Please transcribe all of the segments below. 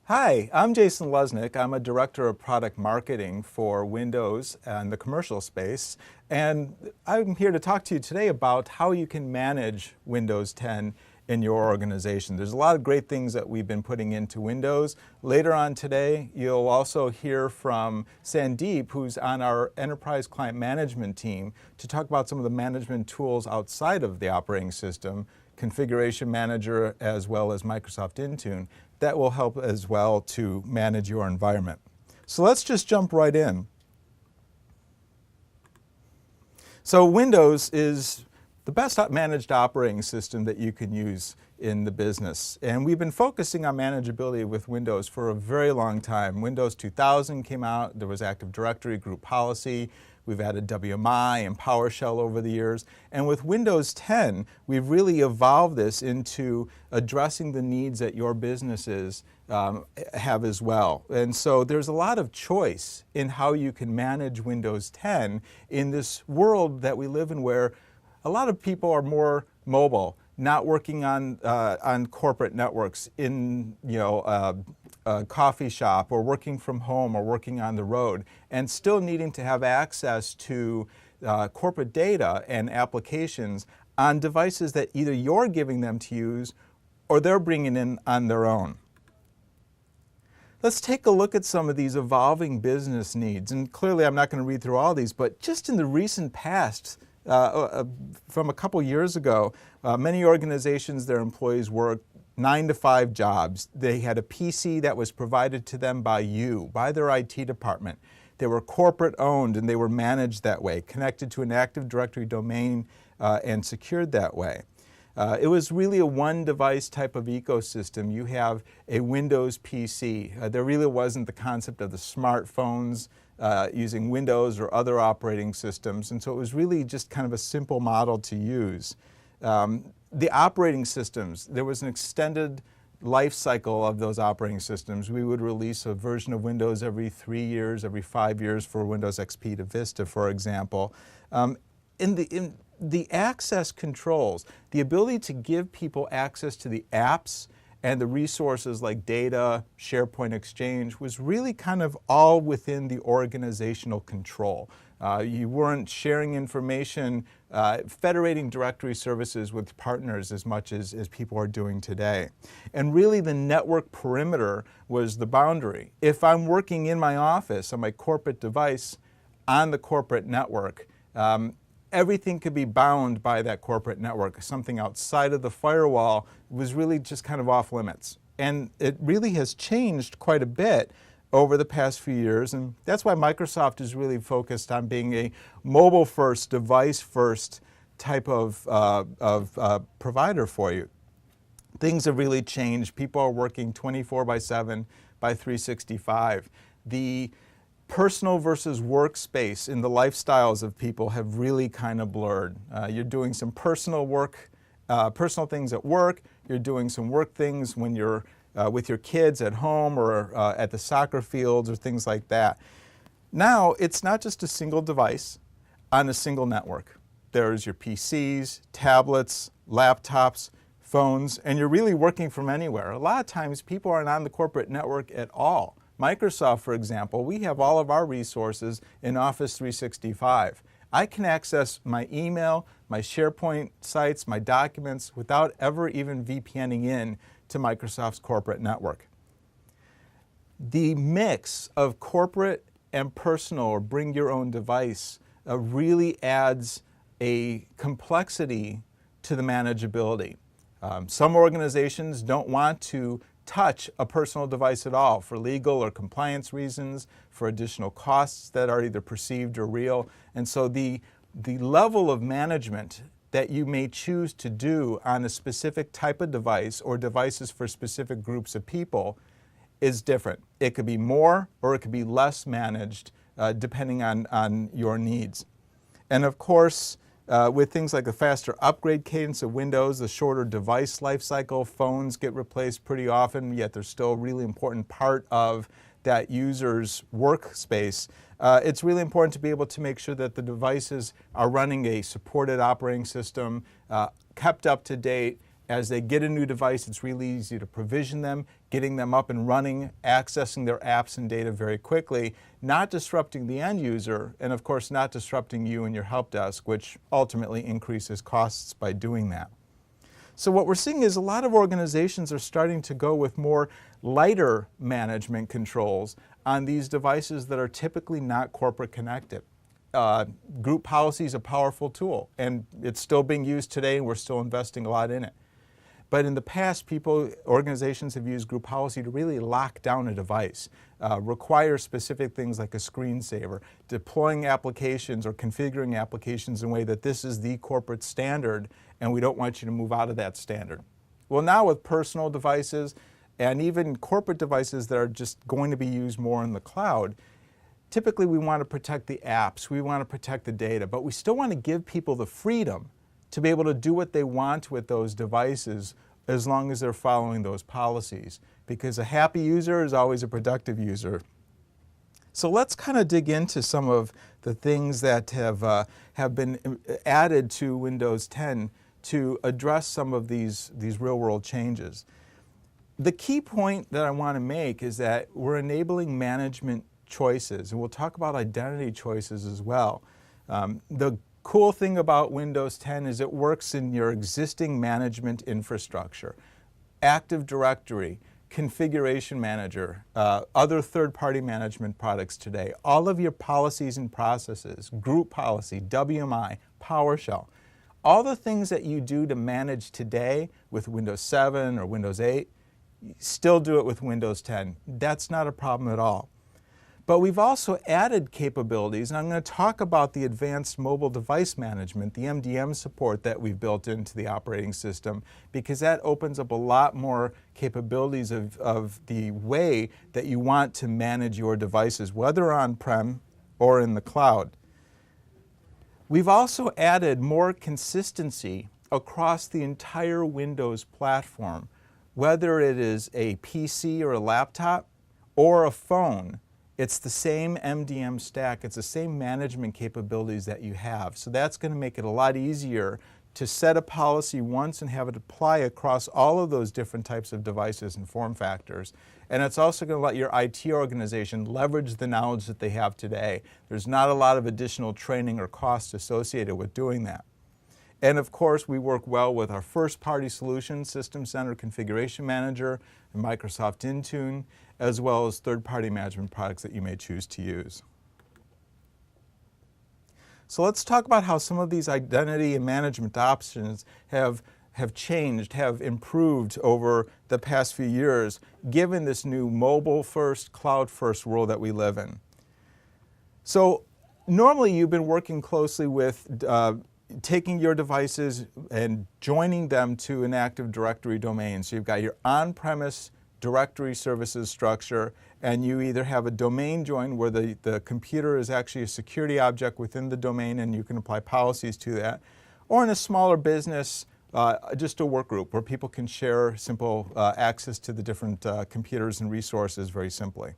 Hi, I'm Jason Lesnick. I'm a director of product marketing for Windows and the commercial space. And I'm here to talk to you today about how you can manage Windows 10 in your organization. There's a lot of great things that we've been putting into Windows. Later on today, you'll also hear from Sandeep, who's on our enterprise client management team, to talk about some of the management tools outside of the operating system, Configuration Manager, as well as Microsoft Intune. That will help as well to manage your environment. So let's just jump right in. So Windows is the best managed operating system that you can use in the business. And we've been focusing on manageability with Windows for a very long time. Windows 2000 came out, there was Active Directory, group policy, we've added WMI and PowerShell over the years. And with Windows 10, we've really evolved this into addressing the needs that your businesses have as well. And so there's a lot of choice in how you can manage Windows 10 in this world that we live in, where a lot of people are more mobile, not working on corporate networks in a coffee shop, or working from home, or working on the road, and still needing to have access to corporate data and applications on devices that either you're giving them to use or they're bringing in on their own. Let's take a look at some of these evolving business needs. And clearly I'm not going to read through all these, but just in the recent past, from a couple years ago, many organizations, their employees worked 9 to 5 jobs. They had a PC that was provided to them by their IT department. They were corporate owned and they were managed that way, connected to an Active Directory domain and secured that way. It was really a one device type of ecosystem. You have a Windows PC. There really wasn't the concept of the smartphones using Windows or other operating systems, and so it was really just kind of a simple model to use. The operating systems, there was an extended life cycle of those operating systems. We would release a version of Windows every 3 years, every 5 years for Windows XP to Vista, for example. In the access controls, the ability to give people access to the apps and the resources like data, SharePoint Exchange, was really kind of all within the organizational control. You weren't sharing information, federating directory services with partners as much as people are doing today. And really the network perimeter was the boundary. If I'm working in my office on my corporate device on the corporate network, everything could be bound by that corporate network. Something outside of the firewall was really just kind of off limits. And it really has changed quite a bit over the past few years, and that's why Microsoft is really focused on being a mobile-first, device-first type of provider for you. Things have really changed. People are working 24/7 by 365. The personal versus workspace in the lifestyles of people have really kind of blurred. You're doing some personal work, personal things at work. You're doing some work things when you're with your kids at home or at the soccer fields or things like that. Now, it's not just a single device on a single network. There's your PCs, tablets, laptops, phones, and you're really working from anywhere. A lot of times people aren't on the corporate network at all. Microsoft, for example, we have all of our resources in Office 365. I can access my email, my SharePoint sites, my documents without ever even VPNing in to Microsoft's corporate network. The mix of corporate and personal, or bring your own device, really adds a complexity to the manageability. Some organizations don't want to touch a personal device at all for legal or compliance reasons, for additional costs that are either perceived or real. And so the level of management that you may choose to do on a specific type of device or devices for specific groups of people is different. It could be more or it could be less managed depending on your needs. And of course, with things like the faster upgrade cadence of Windows, the shorter device life cycle, phones get replaced pretty often, yet they're still a really important part of that user's workspace. It's really important to be able to make sure that the devices are running a supported operating system, kept up to date, As they get a new device, it's really easy to provision them, getting them up and running, accessing their apps and data very quickly, not disrupting the end user, and of course not disrupting you and your help desk, which ultimately increases costs by doing that. So what we're seeing is a lot of organizations are starting to go with more lighter management controls on these devices that are typically not corporate connected. Group policy is a powerful tool, and it's still being used today, and we're still investing a lot in it. But in the past, organizations have used group policy to really lock down a device, require specific things like a screensaver, deploying applications or configuring applications in a way that this is the corporate standard and we don't want you to move out of that standard. Well, now with personal devices and even corporate devices that are just going to be used more in the cloud, typically we want to protect the apps, we want to protect the data, but we still want to give people the freedom to be able to do what they want with those devices as long as they're following those policies. Because a happy user is always a productive user. So let's kind of dig into some of the things that have been added to Windows 10 to address some of these real-world changes. The key point that I want to make is that we're enabling management choices, and we'll talk about identity choices as well. The cool thing about Windows 10 is it works in your existing management infrastructure. Active Directory, Configuration Manager, other third-party management products today, all of your policies and processes, group policy, WMI, PowerShell, all the things that you do to manage today with Windows 7 or Windows 8, still do it with Windows 10. That's not a problem at all. But we've also added capabilities, and I'm going to talk about the advanced mobile device management, the MDM support that we've built into the operating system, because that opens up a lot more capabilities of the way that you want to manage your devices, whether on-prem or in the cloud. We've also added more consistency across the entire Windows platform, whether it is a PC or a laptop or a phone. It's the same MDM stack, it's the same management capabilities that you have. So that's going to make it a lot easier to set a policy once and have it apply across all of those different types of devices and form factors. And it's also going to let your IT organization leverage the knowledge that they have today. There's not a lot of additional training or cost associated with doing that. And of course, we work well with our first-party solutions, System Center Configuration Manager, and Microsoft Intune, as well as third-party management products that you may choose to use. So let's talk about how some of these identity and management options have changed, have improved over the past few years, given this new mobile-first, cloud-first world that we live in. So normally you've been working closely with taking your devices and joining them to an Active Directory domain. So you've got your on-premise directory services structure, and you either have a domain join where the computer is actually a security object within the domain and you can apply policies to that, or in a smaller business, just a work group where people can share simple access to the different computers and resources very simply.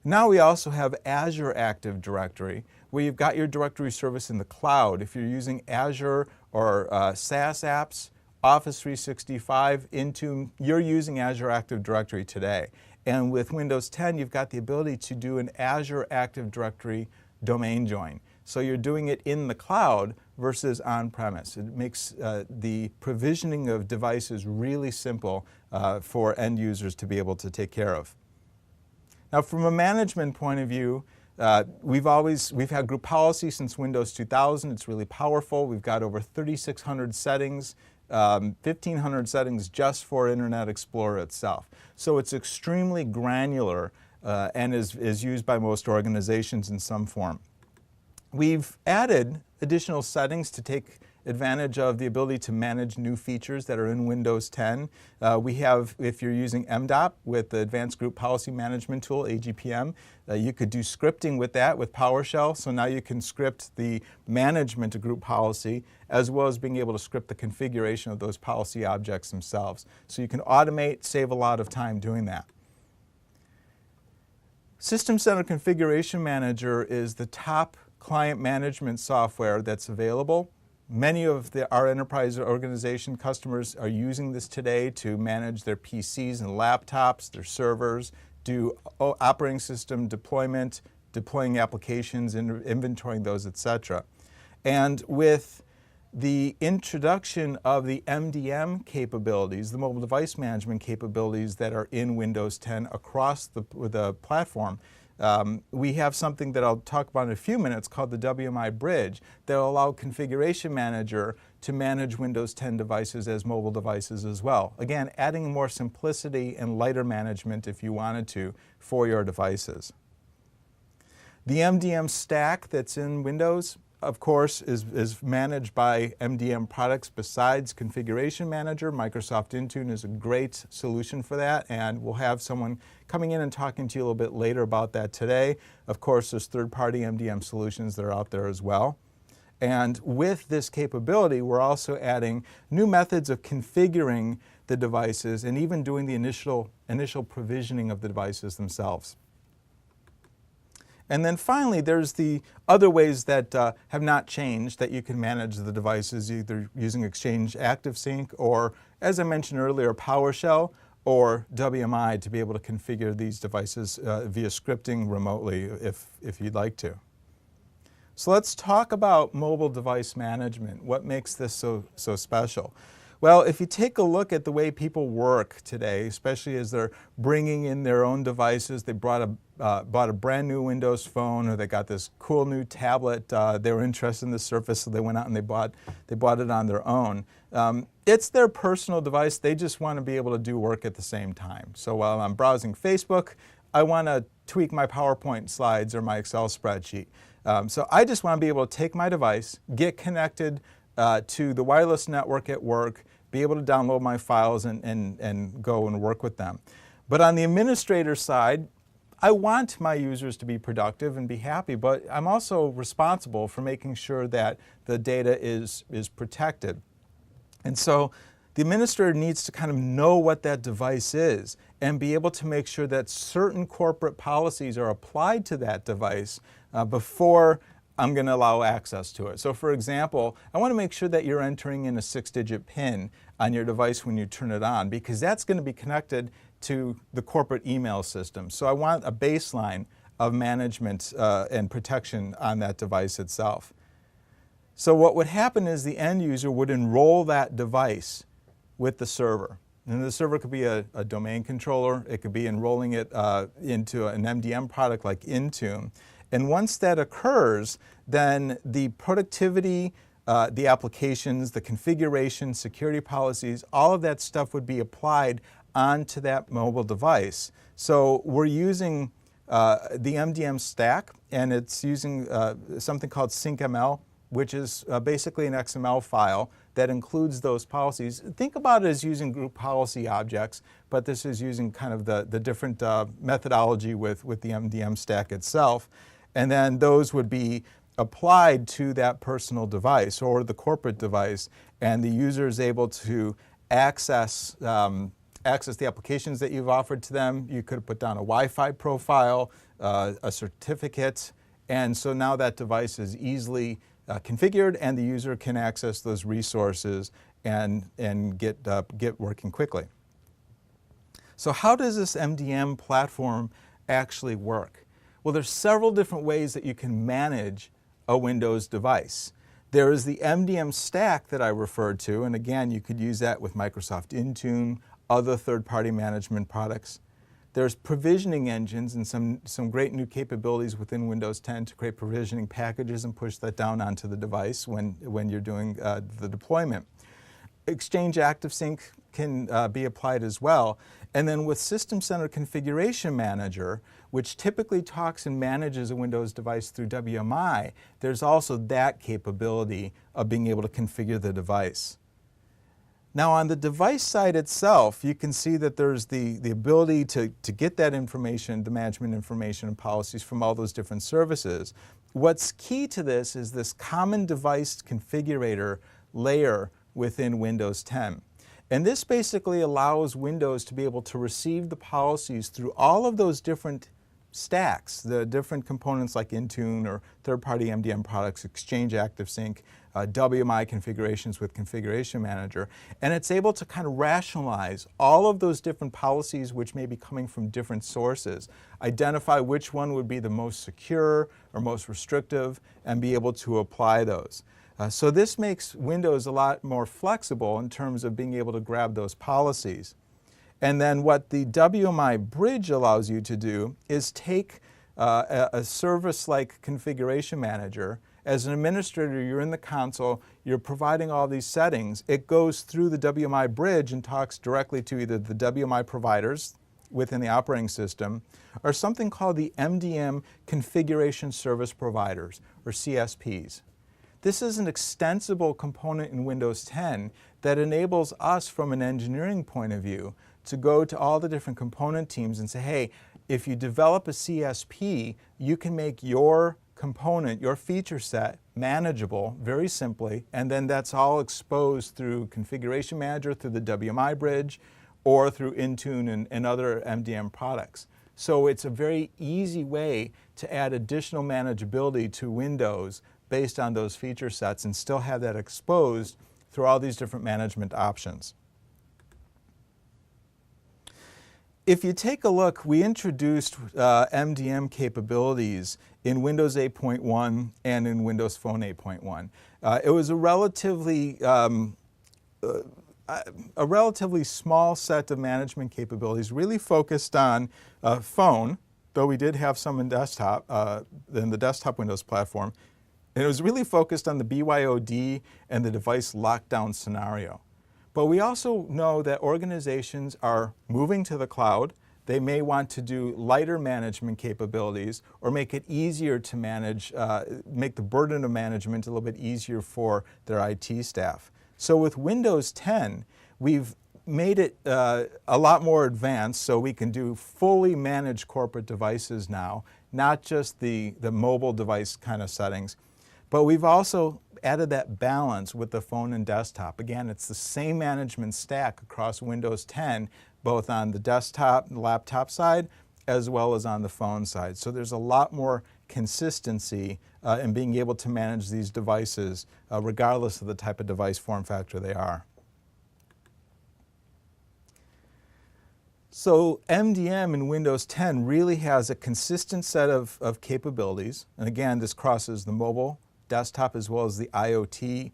Now we also have Azure Active Directory, where you've got your directory service in the cloud. If you're using Azure or SaaS apps, Office 365, Intune, you're using Azure Active Directory today. And with Windows 10, you've got the ability to do an Azure Active Directory domain join. So you're doing it in the cloud versus on-premise. It makes the provisioning of devices really simple for end users to be able to take care of. Now, from a management point of view, we've had group policy since Windows 2000. It's really powerful. We've got over 3,600 settings, 1,500 settings just for Internet Explorer itself. So it's extremely granular and is used by most organizations in some form. We've added additional settings to take advantage of the ability to manage new features that are in Windows 10. We have, if you're using MDOP with the Advanced Group Policy Management Tool, AGPM, you could do scripting with that with PowerShell. So now you can script the management of group policy as well as being able to script the configuration of those policy objects themselves. So you can automate, save a lot of time doing that. System Center Configuration Manager is the top client management software that's available. Many of our enterprise organization customers are using this today to manage their PCs and laptops, their servers, do operating system deployment, deploying applications, inventorying those, etc. And with the introduction of the MDM capabilities, the mobile device management capabilities that are in Windows 10 across the platform, we have something that I'll talk about in a few minutes called the WMI Bridge that will allow Configuration Manager to manage Windows 10 devices as mobile devices as well. Again, adding more simplicity and lighter management if you wanted to for your devices. The MDM stack that's in Windows, of course, is managed by MDM products besides Configuration Manager. Microsoft Intune is a great solution for that, and we'll have someone coming in and talking to you a little bit later about that today. Of course, there's third-party MDM solutions that are out there as well. And with this capability, we're also adding new methods of configuring the devices and even doing the initial provisioning of the devices themselves. And then finally, there's the other ways that have not changed that you can manage the devices, either using Exchange ActiveSync or, as I mentioned earlier, PowerShell or WMI to be able to configure these devices via scripting remotely if you'd like to. So let's talk about mobile device management. What makes this so special? Well, if you take a look at the way people work today, especially as they're bringing in their own devices, they bought a brand new Windows phone, or they got this cool new tablet. They were interested in the Surface, so they went out and they bought it on their own. It's their personal device. They just want to be able to do work at the same time. So while I'm browsing Facebook, I want to tweak my PowerPoint slides or my Excel spreadsheet. So I just want to be able to take my device, get connected to the wireless network at work, be able to download my files and go and work with them. But on the administrator side, I want my users to be productive and be happy, but I'm also responsible for making sure that the data is protected. And so the administrator needs to kind of know what that device is and be able to make sure that certain corporate policies are applied to that device before I'm going to allow access to it. So for example, I want to make sure that you're entering in a 6-digit PIN on your device when you turn it on, because that's going to be connected to the corporate email system. So I want a baseline of management and protection on that device itself. So what would happen is the end user would enroll that device with the server. And the server could be a domain controller. It could be enrolling it into an MDM product like Intune. And once that occurs, then the productivity, the applications, the configuration, security policies, all of that stuff would be applied onto that mobile device. So we're using the MDM stack, and it's using something called SyncML, which is basically an XML file that includes those policies. Think about it as using group policy objects, but this is using kind of the different methodology with the MDM stack itself. And then those would be applied to that personal device or the corporate device, and the user is able to access the applications that you've offered to them. You could put down a Wi-Fi profile, a certificate, and so now that device is easily configured, and the user can access those resources and get working quickly. So how does this MDM platform actually work? Well, there's several different ways that you can manage a Windows device. There is the MDM stack that I referred to, and again, you could use that with Microsoft Intune, other third-party management products. There's provisioning engines and some great new capabilities within Windows 10 to create provisioning packages and push that down onto the device when you're doing the deployment. Exchange ActiveSync can be applied as well. And then with System Center Configuration Manager, which typically talks and manages a Windows device through WMI, there's also that capability of being able to configure the device. Now on the device side itself, you can see that there's the ability to get that information, the management information and policies from all those different services. What's key to this is this common device configurator layer within Windows 10. And this basically allows Windows to be able to receive the policies through all of those different stacks, the different components like Intune or third-party MDM products, Exchange ActiveSync, WMI configurations with Configuration Manager, and it's able to kind of rationalize all of those different policies which may be coming from different sources, identify which one would be the most secure or most restrictive, and be able to apply those. So this makes Windows a lot more flexible in terms of being able to grab those policies. And then what the WMI bridge allows you to do is take a service like Configuration Manager. As an administrator, you're in the console, you're providing all these settings. It goes through the WMI bridge and talks directly to either the WMI providers within the operating system or something called the MDM Configuration Service Providers, or CSPs. This is an extensible component in Windows 10 that enables us from an engineering point of view to go to all the different component teams and say, hey, if you develop a CSP, you can make your component, your feature set, manageable very simply, and then that's all exposed through Configuration Manager, through the WMI bridge, or through Intune and other MDM products. So it's a very easy way to add additional manageability to Windows based on those feature sets and still have that exposed through all these different management options. If you take a look, we introduced MDM capabilities in Windows 8.1 and in Windows Phone 8.1. It was a relatively small set of management capabilities, really focused on phone, though we did have some in desktop, in the desktop Windows platform. And it was really focused on the BYOD and the device lockdown scenario. But we also know that organizations are moving to the cloud. They may want to do lighter management capabilities or make it easier to manage, make the burden of management a little bit easier for their IT staff. So with Windows 10, we've made it a lot more advanced so we can do fully managed corporate devices now, not just the mobile device kind of settings. But we've also added that balance with the phone and desktop. Again, it's the same management stack across Windows 10, both on the desktop and laptop side, as well as on the phone side. So there's a lot more consistency in being able to manage these devices, regardless of the type of device form factor they are. So MDM in Windows 10 really has a consistent set of capabilities. And again, this crosses the mobile, desktop, as well as the IoT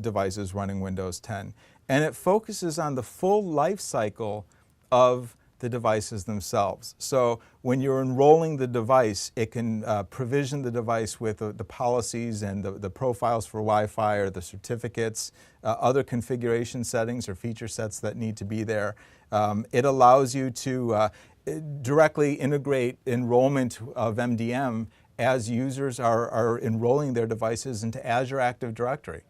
devices running Windows 10. And it focuses on the full life cycle of the devices themselves. So when you're enrolling the device, it can provision the device with the policies and the profiles for Wi-Fi or the certificates, other configuration settings or feature sets that need to be there. It allows you to directly integrate enrollment of MDM as users are enrolling their devices into Azure Active Directory.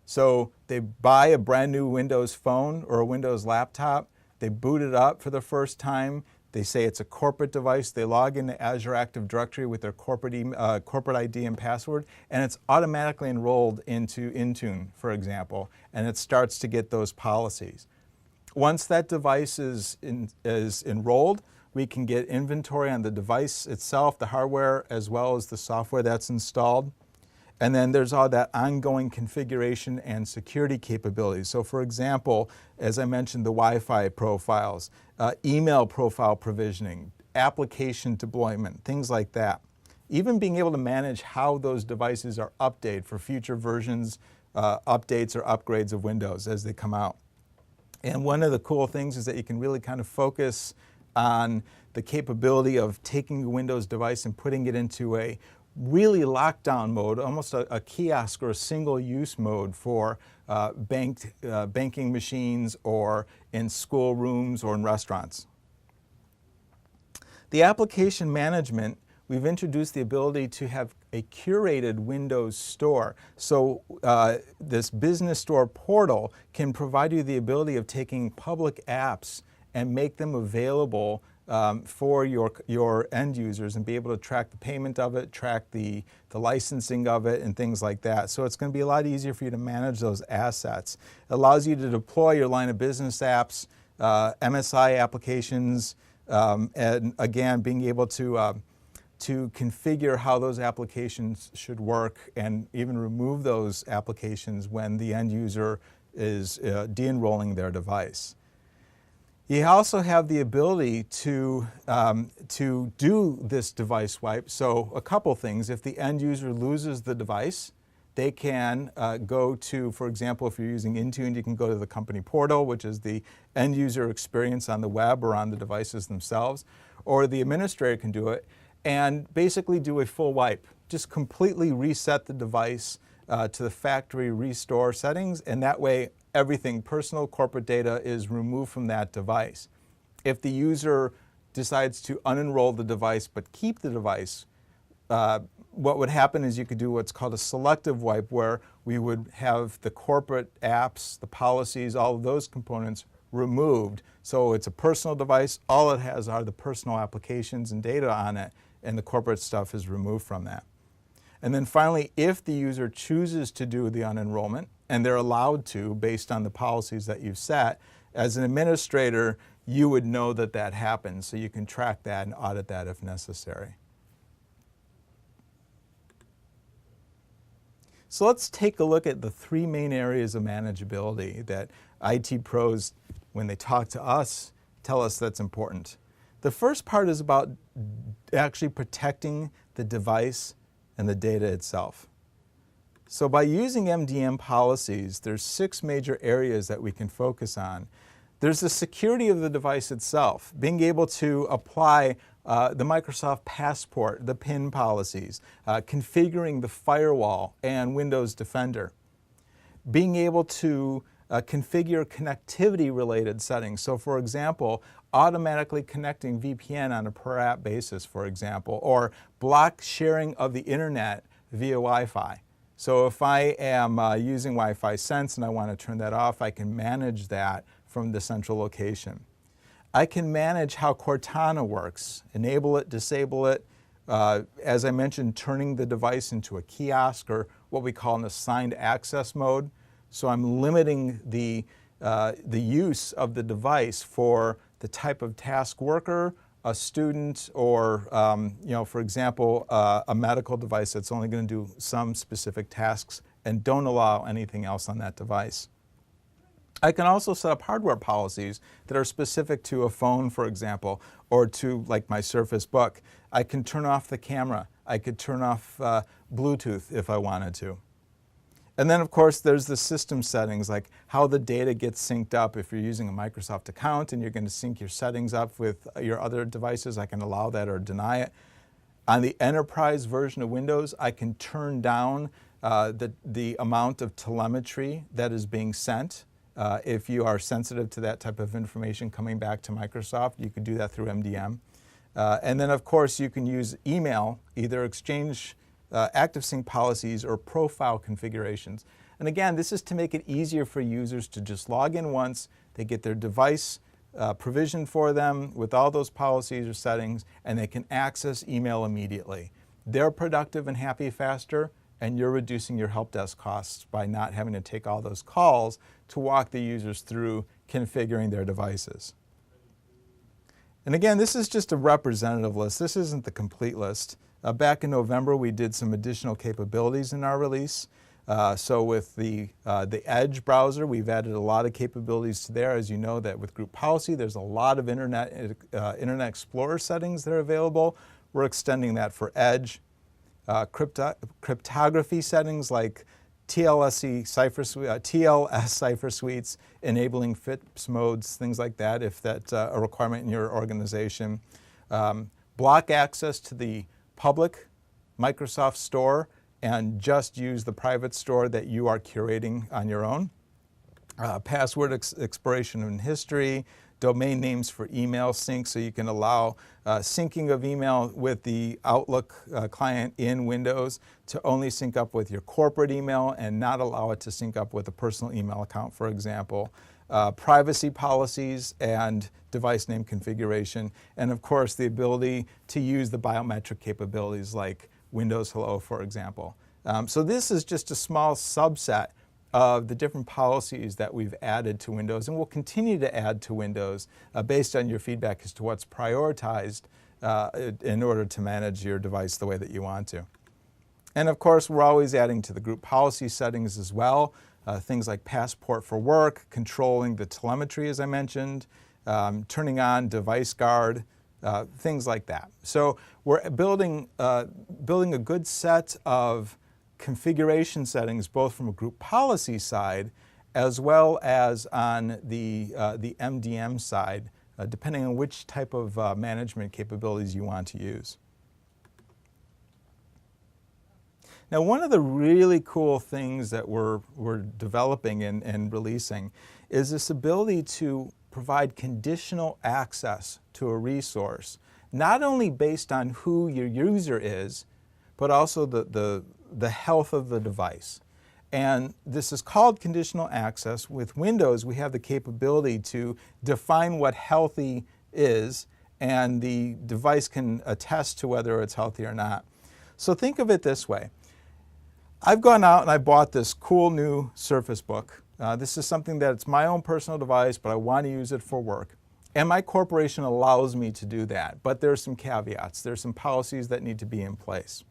So they buy a brand new Windows phone or a Windows laptop, they boot it up for the first time, they say it's a corporate device, they log into Azure Active Directory with their corporate ID and password, and it's automatically enrolled into Intune, for example, and it starts to get those policies. Once that device is enrolled, we can get inventory on the device itself, the hardware, as well as the software that's installed. And then there's all that ongoing configuration and security capabilities. So for example, as I mentioned, the Wi-Fi profiles, email profile provisioning, application deployment, things like that. Even being able to manage how those devices are updated for future versions, updates or upgrades of Windows as they come out. And one of the cool things is that you can really kind of focus on the capability of taking a Windows device and putting it into a really lockdown mode, almost a kiosk or a single-use mode for banking machines or in school rooms or in restaurants. The application management, we've introduced the ability to have a curated Windows store. So this business store portal can provide you the ability of taking public apps and make them available for your end users and be able to track the payment of it, track the licensing of it, and things like that. So it's going to be a lot easier for you to manage those assets. It allows you to deploy your line of business apps, MSI applications, And again, being able to configure how those applications should work and even remove those applications when the end user is de-enrolling their device. You also have the ability to do this device wipe. So a couple things. If the end user loses the device, they can go to, for example, if you're using Intune, you can go to the company portal, which is the end user experience on the web or on the devices themselves, or the administrator can do it and basically do a full wipe. Just completely reset the device to the factory restore settings, and that way everything, personal, corporate data, is removed from that device. If the user decides to unenroll the device but keep the device, what would happen is you could do what's called a selective wipe, where we would have the corporate apps, the policies, all of those components removed. So it's a personal device, all it has are the personal applications and data on it, and the corporate stuff is removed from that. And then finally, if the user chooses to do the unenrollment, and they're allowed to based on the policies that you've set, as an administrator, you would know that that happened, so you can track that and audit that if necessary. So let's take a look at the three main areas of manageability that IT pros, when they talk to us, tell us that's important. The first part is about actually protecting the device and the data itself. So by using MDM policies, there's 6 major areas that we can focus on. There's the security of the device itself, being able to apply the Microsoft Passport, the PIN policies, configuring the firewall and Windows Defender, being able to configure connectivity-related settings. So for example, automatically connecting VPN on a per-app basis, for example, or block sharing of the internet via Wi-Fi. So if I am using Wi-Fi Sense and I want to turn that off, I can manage that from the central location. I can manage how Cortana works, enable it, disable it. As I mentioned, turning the device into a kiosk, or what we call an assigned access mode. So I'm limiting the use of the device for the type of task worker, a student, or for example, a medical device that's only going to do some specific tasks, and don't allow anything else on that device. I can also set up hardware policies that are specific to a phone, for example, or to, like, my Surface Book. I can turn off the camera. I could turn off Bluetooth if I wanted to. And then, of course, there's the system settings, like how the data gets synced up. If you're using a Microsoft account and you're going to sync your settings up with your other devices, I can allow that or deny it. On the enterprise version of Windows, I can turn down the amount of telemetry that is being sent. If you are sensitive to that type of information coming back to Microsoft, you could do that through MDM. And then, of course, you can use email, either Exchange ActiveSync policies or profile configurations. And again, this is to make it easier for users to just log in once, they get their device provisioned for them with all those policies or settings, and they can access email immediately. They're productive and happy faster, and you're reducing your help desk costs by not having to take all those calls to walk the users through configuring their devices. And again, this is just a representative list. This isn't the complete list. Back in November, we did some additional capabilities in our release. So with the Edge browser, we've added a lot of capabilities to there. As you know, that with group policy, there's a lot of Internet Explorer settings that are available. We're extending that for Edge. Cryptography settings like TLS cipher suites, enabling FIPS modes, things like that, if that's a requirement in your organization. Block access to the public Microsoft Store and just use the private store that you are curating on your own. Password expiration and history, domain names for email sync, so you can allow syncing of email with the Outlook client in Windows to only sync up with your corporate email and not allow it to sync up with a personal email account, for example. Privacy policies and device name configuration, and of course the ability to use the biometric capabilities like Windows Hello, for example. So this is just a small subset of the different policies that we've added to Windows and will continue to add to Windows based on your feedback as to what's prioritized in order to manage your device the way that you want to. And of course, we're always adding to the group policy settings as well, things like Passport for Work, controlling the telemetry, as I mentioned, turning on Device Guard, things like that. So we're building a good set of configuration settings, both from a group policy side as well as on the MDM side, depending on which type of management capabilities you want to use. Now, one of the really cool things that we're developing and releasing is this ability to provide conditional access to a resource, not only based on who your user is, but also the health of the device. And this is called conditional access. With Windows, we have the capability to define what healthy is, and the device can attest to whether it's healthy or not. So think of it this way. I've gone out and I bought this cool new Surface Book. This is something that's my own personal device, but I want to use it for work. And my corporation allows me to do that, but there's some caveats. There's some policies that need to be in place.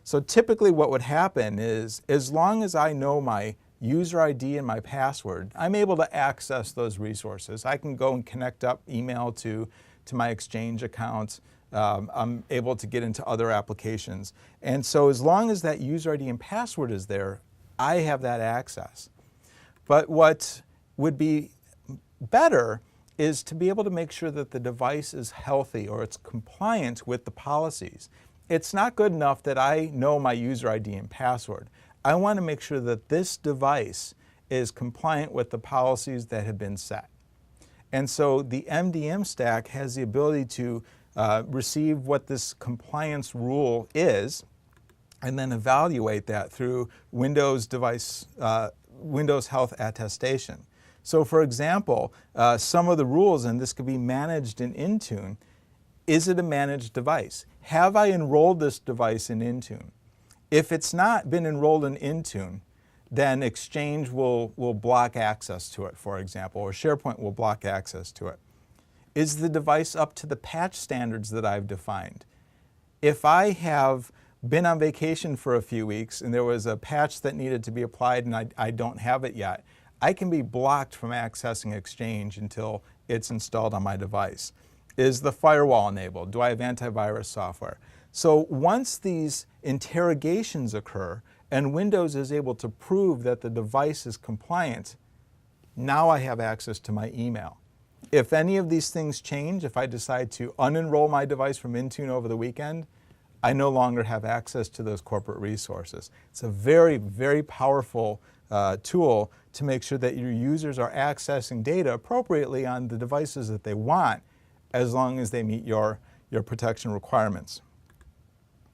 So typically what would happen is, as long as I know my user ID and my password, I'm able to access those resources. I can go and connect up email to my Exchange account. I'm able to get into other applications. And so as long as that user ID and password is there, I have that access. But what would be better is to be able to make sure that the device is healthy or it's compliant with the policies. It's not good enough that I know my user ID and password. I want to make sure that this device is compliant with the policies that have been set. And so the MDM stack has the ability to receive what this compliance rule is and then evaluate that through Windows Health Attestation. So for example, some of the rules, and this could be managed in Intune, is it a managed device? Have I enrolled this device in Intune? If it's not been enrolled in Intune, then Exchange will block access to it, for example, or SharePoint will block access to it. Is the device up to the patch standards that I've defined? If I have been on vacation for a few weeks and there was a patch that needed to be applied and I don't have it yet, I can be blocked from accessing Exchange until it's installed on my device. Is the firewall enabled? Do I have antivirus software? So once these interrogations occur and Windows is able to prove that the device is compliant, now I have access to my email. If any of these things change, if I decide to unenroll my device from Intune over the weekend, I no longer have access to those corporate resources. It's a very, very powerful tool to make sure that your users are accessing data appropriately on the devices that they want, as long as they meet your protection requirements.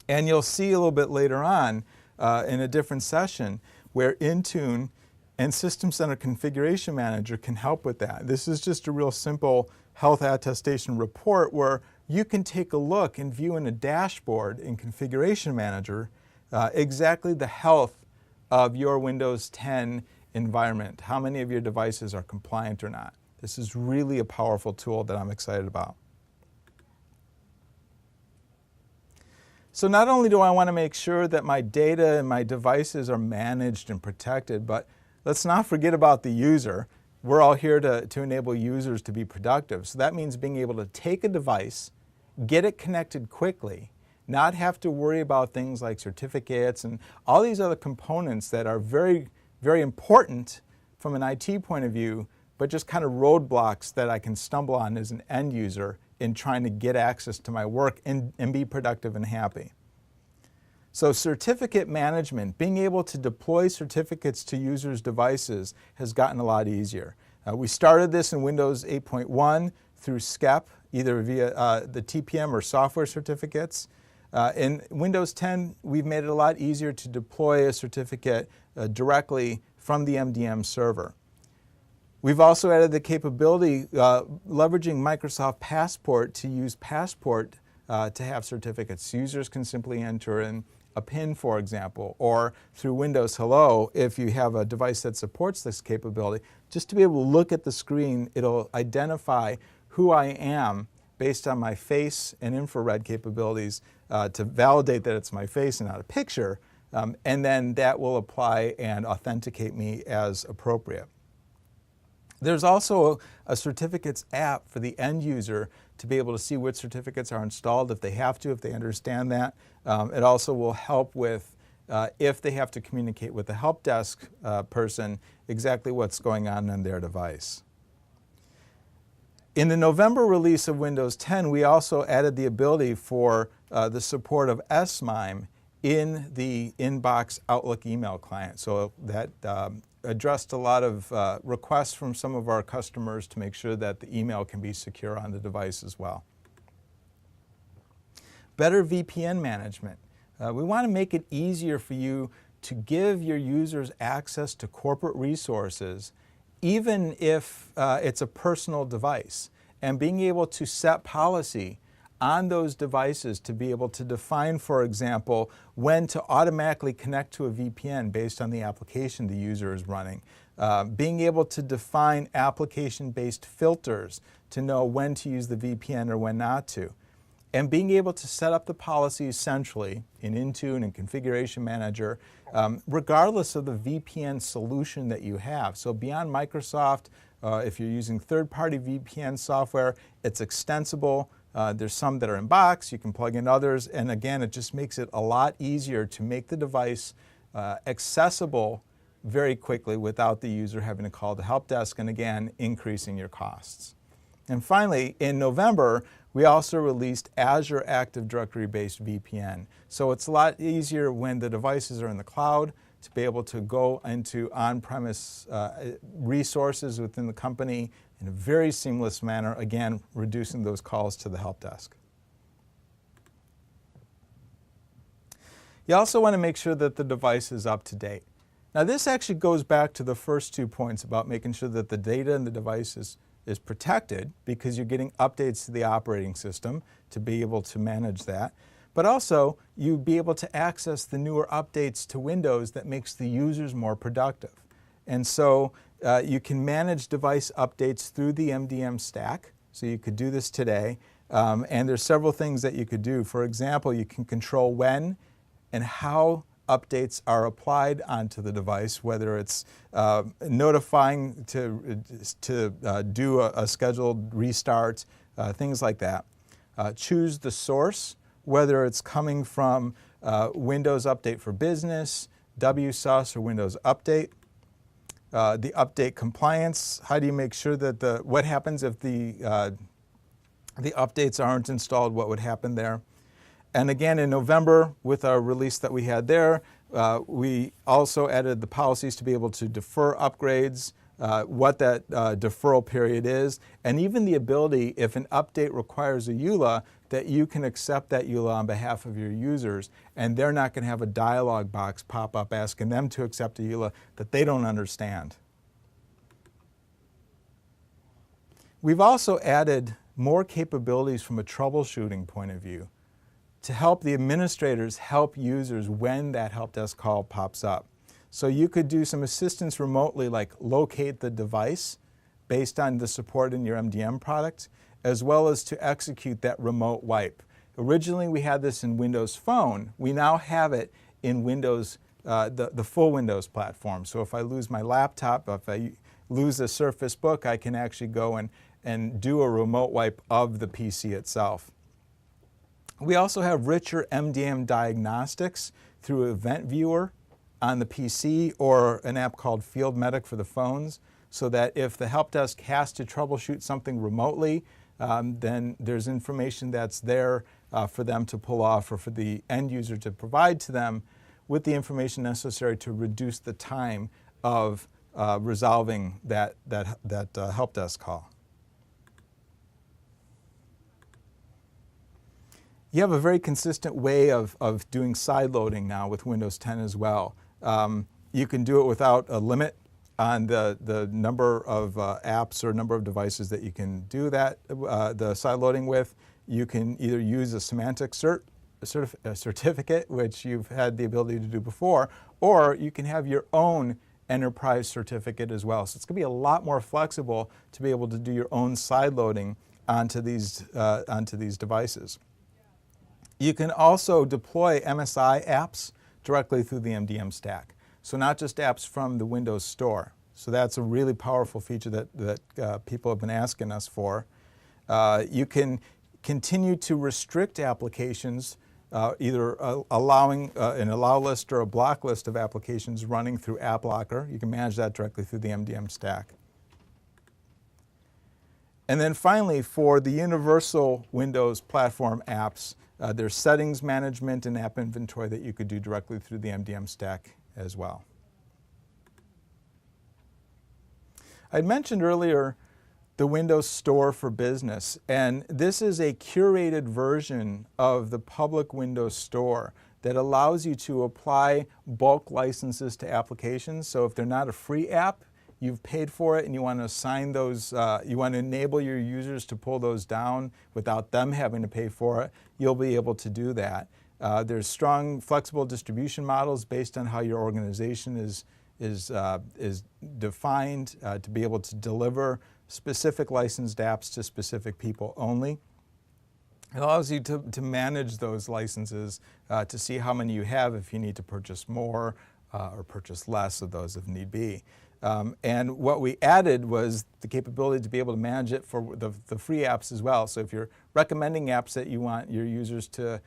And you'll see a little bit later on in a different session where Intune and System Center Configuration Manager can help with that. This is just a real simple health attestation report where you can take a look and view in a dashboard in Configuration Manager exactly the health of your Windows 10 environment, how many of your devices are compliant or not. This is really a powerful tool that I'm excited about. So not only do I want to make sure that my data and my devices are managed and protected, but let's not forget about the user. We're all here to enable users to be productive. So that means being able to take a device, get it connected quickly, not have to worry about things like certificates and all these other components that are very, very important from an IT point of view, but just kind of roadblocks that I can stumble on as an end user in trying to get access to my work and be productive and happy. So certificate management, being able to deploy certificates to users' devices has gotten a lot easier. We started this in Windows 8.1 through SCEP, either via the TPM or software certificates. In Windows 10, we've made it a lot easier to deploy a certificate directly from the MDM server. We've also added the capability, leveraging Microsoft Passport, to use Passport to have certificates. Users can simply enter in a PIN, for example, or through Windows Hello, if you have a device that supports this capability, just to be able to look at the screen, it'll identify who I am based on my face and infrared capabilities to validate that it's my face and not a picture, and then that will apply and authenticate me as appropriate. There's also a certificates app for the end user to be able to see which certificates are installed if they have to, if they understand that. It also will help with, if they have to communicate with the help desk person, exactly what's going on their device. In the November release of Windows 10, we also added the ability for the support of SMIME in the inbox Outlook email client. So that addressed a lot of requests from some of our customers to make sure that the email can be secure on the device as well. Better VPN management. We want to make it easier for you to give your users access to corporate resources, even if it's a personal device, and being able to set policy on those devices to be able to define, for example, when to automatically connect to a VPN based on the application the user is running. Being able to define application-based filters to know when to use the VPN or when not to. And being able to set up the policies centrally in Intune and Configuration Manager, regardless of the VPN solution that you have. So beyond Microsoft, if you're using third-party VPN software, it's extensible. There's some that are in box, you can plug in others, and again, it just makes it a lot easier to make the device accessible very quickly without the user having to call the help desk, and again, increasing your costs. And finally, in November, we also released Azure Active Directory-based VPN. So it's a lot easier when the devices are in the cloud to be able to go into on-premise resources within the company in a very seamless manner, again, reducing those calls to the help desk. You also want to make sure that the device is up to date. Now this actually goes back to the first 2 points about making sure that the data in the device is protected, because you're getting updates to the operating system to be able to manage that. But also, you'll be able to access the newer updates to Windows that makes the users more productive. And so you can manage device updates through the MDM stack. So you could do this today. And there's several things that you could do. For example, you can control when and how updates are applied onto the device, whether it's notifying to do a scheduled restart, things like that. Choose the source, whether it's coming from Windows Update for Business, WSUS, or Windows Update. The update compliance, how do you make sure that what happens if the updates aren't installed, what would happen there? And again, in November, with our release that we had there, we also added the policies to be able to defer upgrades, what that deferral period is, and even the ability, if an update requires a EULA, that you can accept that EULA on behalf of your users, and they're not going to have a dialog box pop up asking them to accept a EULA that they don't understand. We've also added more capabilities from a troubleshooting point of view to help the administrators help users when that help desk call pops up. So you could do some assistance remotely, like locate the device based on the support in your MDM product, as well as to execute that remote wipe. Originally, we had this in Windows Phone. We now have it in Windows, the full Windows platform. So if I lose my laptop, if I lose a Surface Book, I can actually go and do a remote wipe of the PC itself. We also have richer MDM diagnostics through Event Viewer on the PC, or an app called Field Medic for the phones, so that if the help desk has to troubleshoot something remotely, then there's information that's there for them to pull off, or for the end user to provide to them with the information necessary to reduce the time of resolving that help desk call. You have a very consistent way of doing side loading now with Windows 10 as well. You can do it without a limit on the number of apps or number of devices that you can do that, the side loading with. You can either use a semantic certificate, which you've had the ability to do before, or you can have your own enterprise certificate as well. So it's going to be a lot more flexible to be able to do your own sideloading onto these devices. You can also deploy MSI apps directly through the MDM stack. So not just apps from the Windows Store. So that's a really powerful feature that people have been asking us for. You can continue to restrict applications, either allowing an allow list or a block list of applications running through AppLocker. You can manage that directly through the MDM stack. And then finally, for the universal Windows platform apps, there's settings management and app inventory that you could do directly through the MDM stack as well. I mentioned earlier the Windows Store for Business, and this is a curated version of the public Windows Store that allows you to apply bulk licenses to applications. So if they're not a free app, you've paid for it and you want to assign those, you want to enable your users to pull those down without them having to pay for it, you'll be able to do that. There's strong flexible distribution models based on how your organization is defined to be able to deliver specific licensed apps to specific people only. It allows you to manage those licenses to see how many you have if you need to purchase more or purchase less of those if need be. And what we added was the capability to be able to manage it for the free apps as well. So if you're recommending apps that you want your users to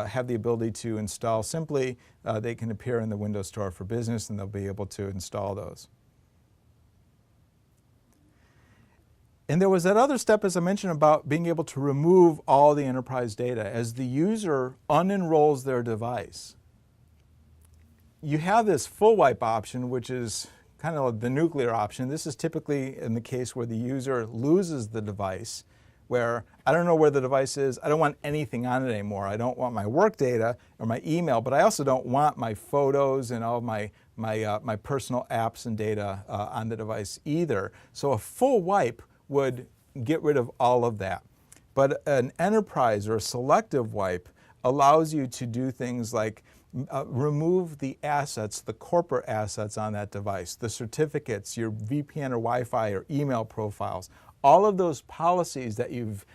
have the ability to install simply, they can appear in the Windows Store for Business and they'll be able to install those. And there was that other step, as I mentioned, about being able to remove all the enterprise data. As the user unenrolls their device, you have this full wipe option, which is kind of the nuclear option. This is typically in the case where the user loses the device, where I don't know where the device is, I don't want anything on it anymore. I don't want my work data or my email, but I also don't want my photos and all my personal apps and data on the device either. So a full wipe would get rid of all of that. But an enterprise or a selective wipe allows you to do things like remove the assets, the corporate assets on that device, the certificates, your VPN or Wi-Fi or email profiles, all of those policies that you've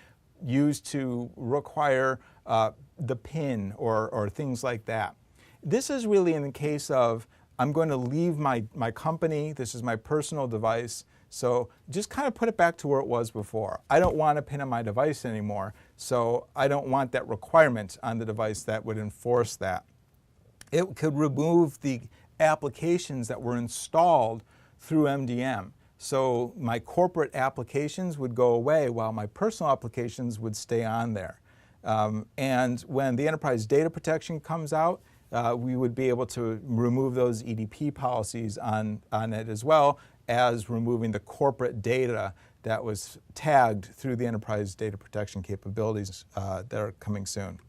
used to require the PIN or things like that. This is really in the case of, I'm going to leave my company, this is my personal device, so just kind of put it back to where it was before. I don't want a PIN on my device anymore, so I don't want that requirement on the device that would enforce that. It could remove the applications that were installed through MDM. So my corporate applications would go away while my personal applications would stay on there. And when the enterprise data protection comes out, we would be able to remove those EDP policies on it as well as removing the corporate data that was tagged through the enterprise data protection capabilities that are coming soon.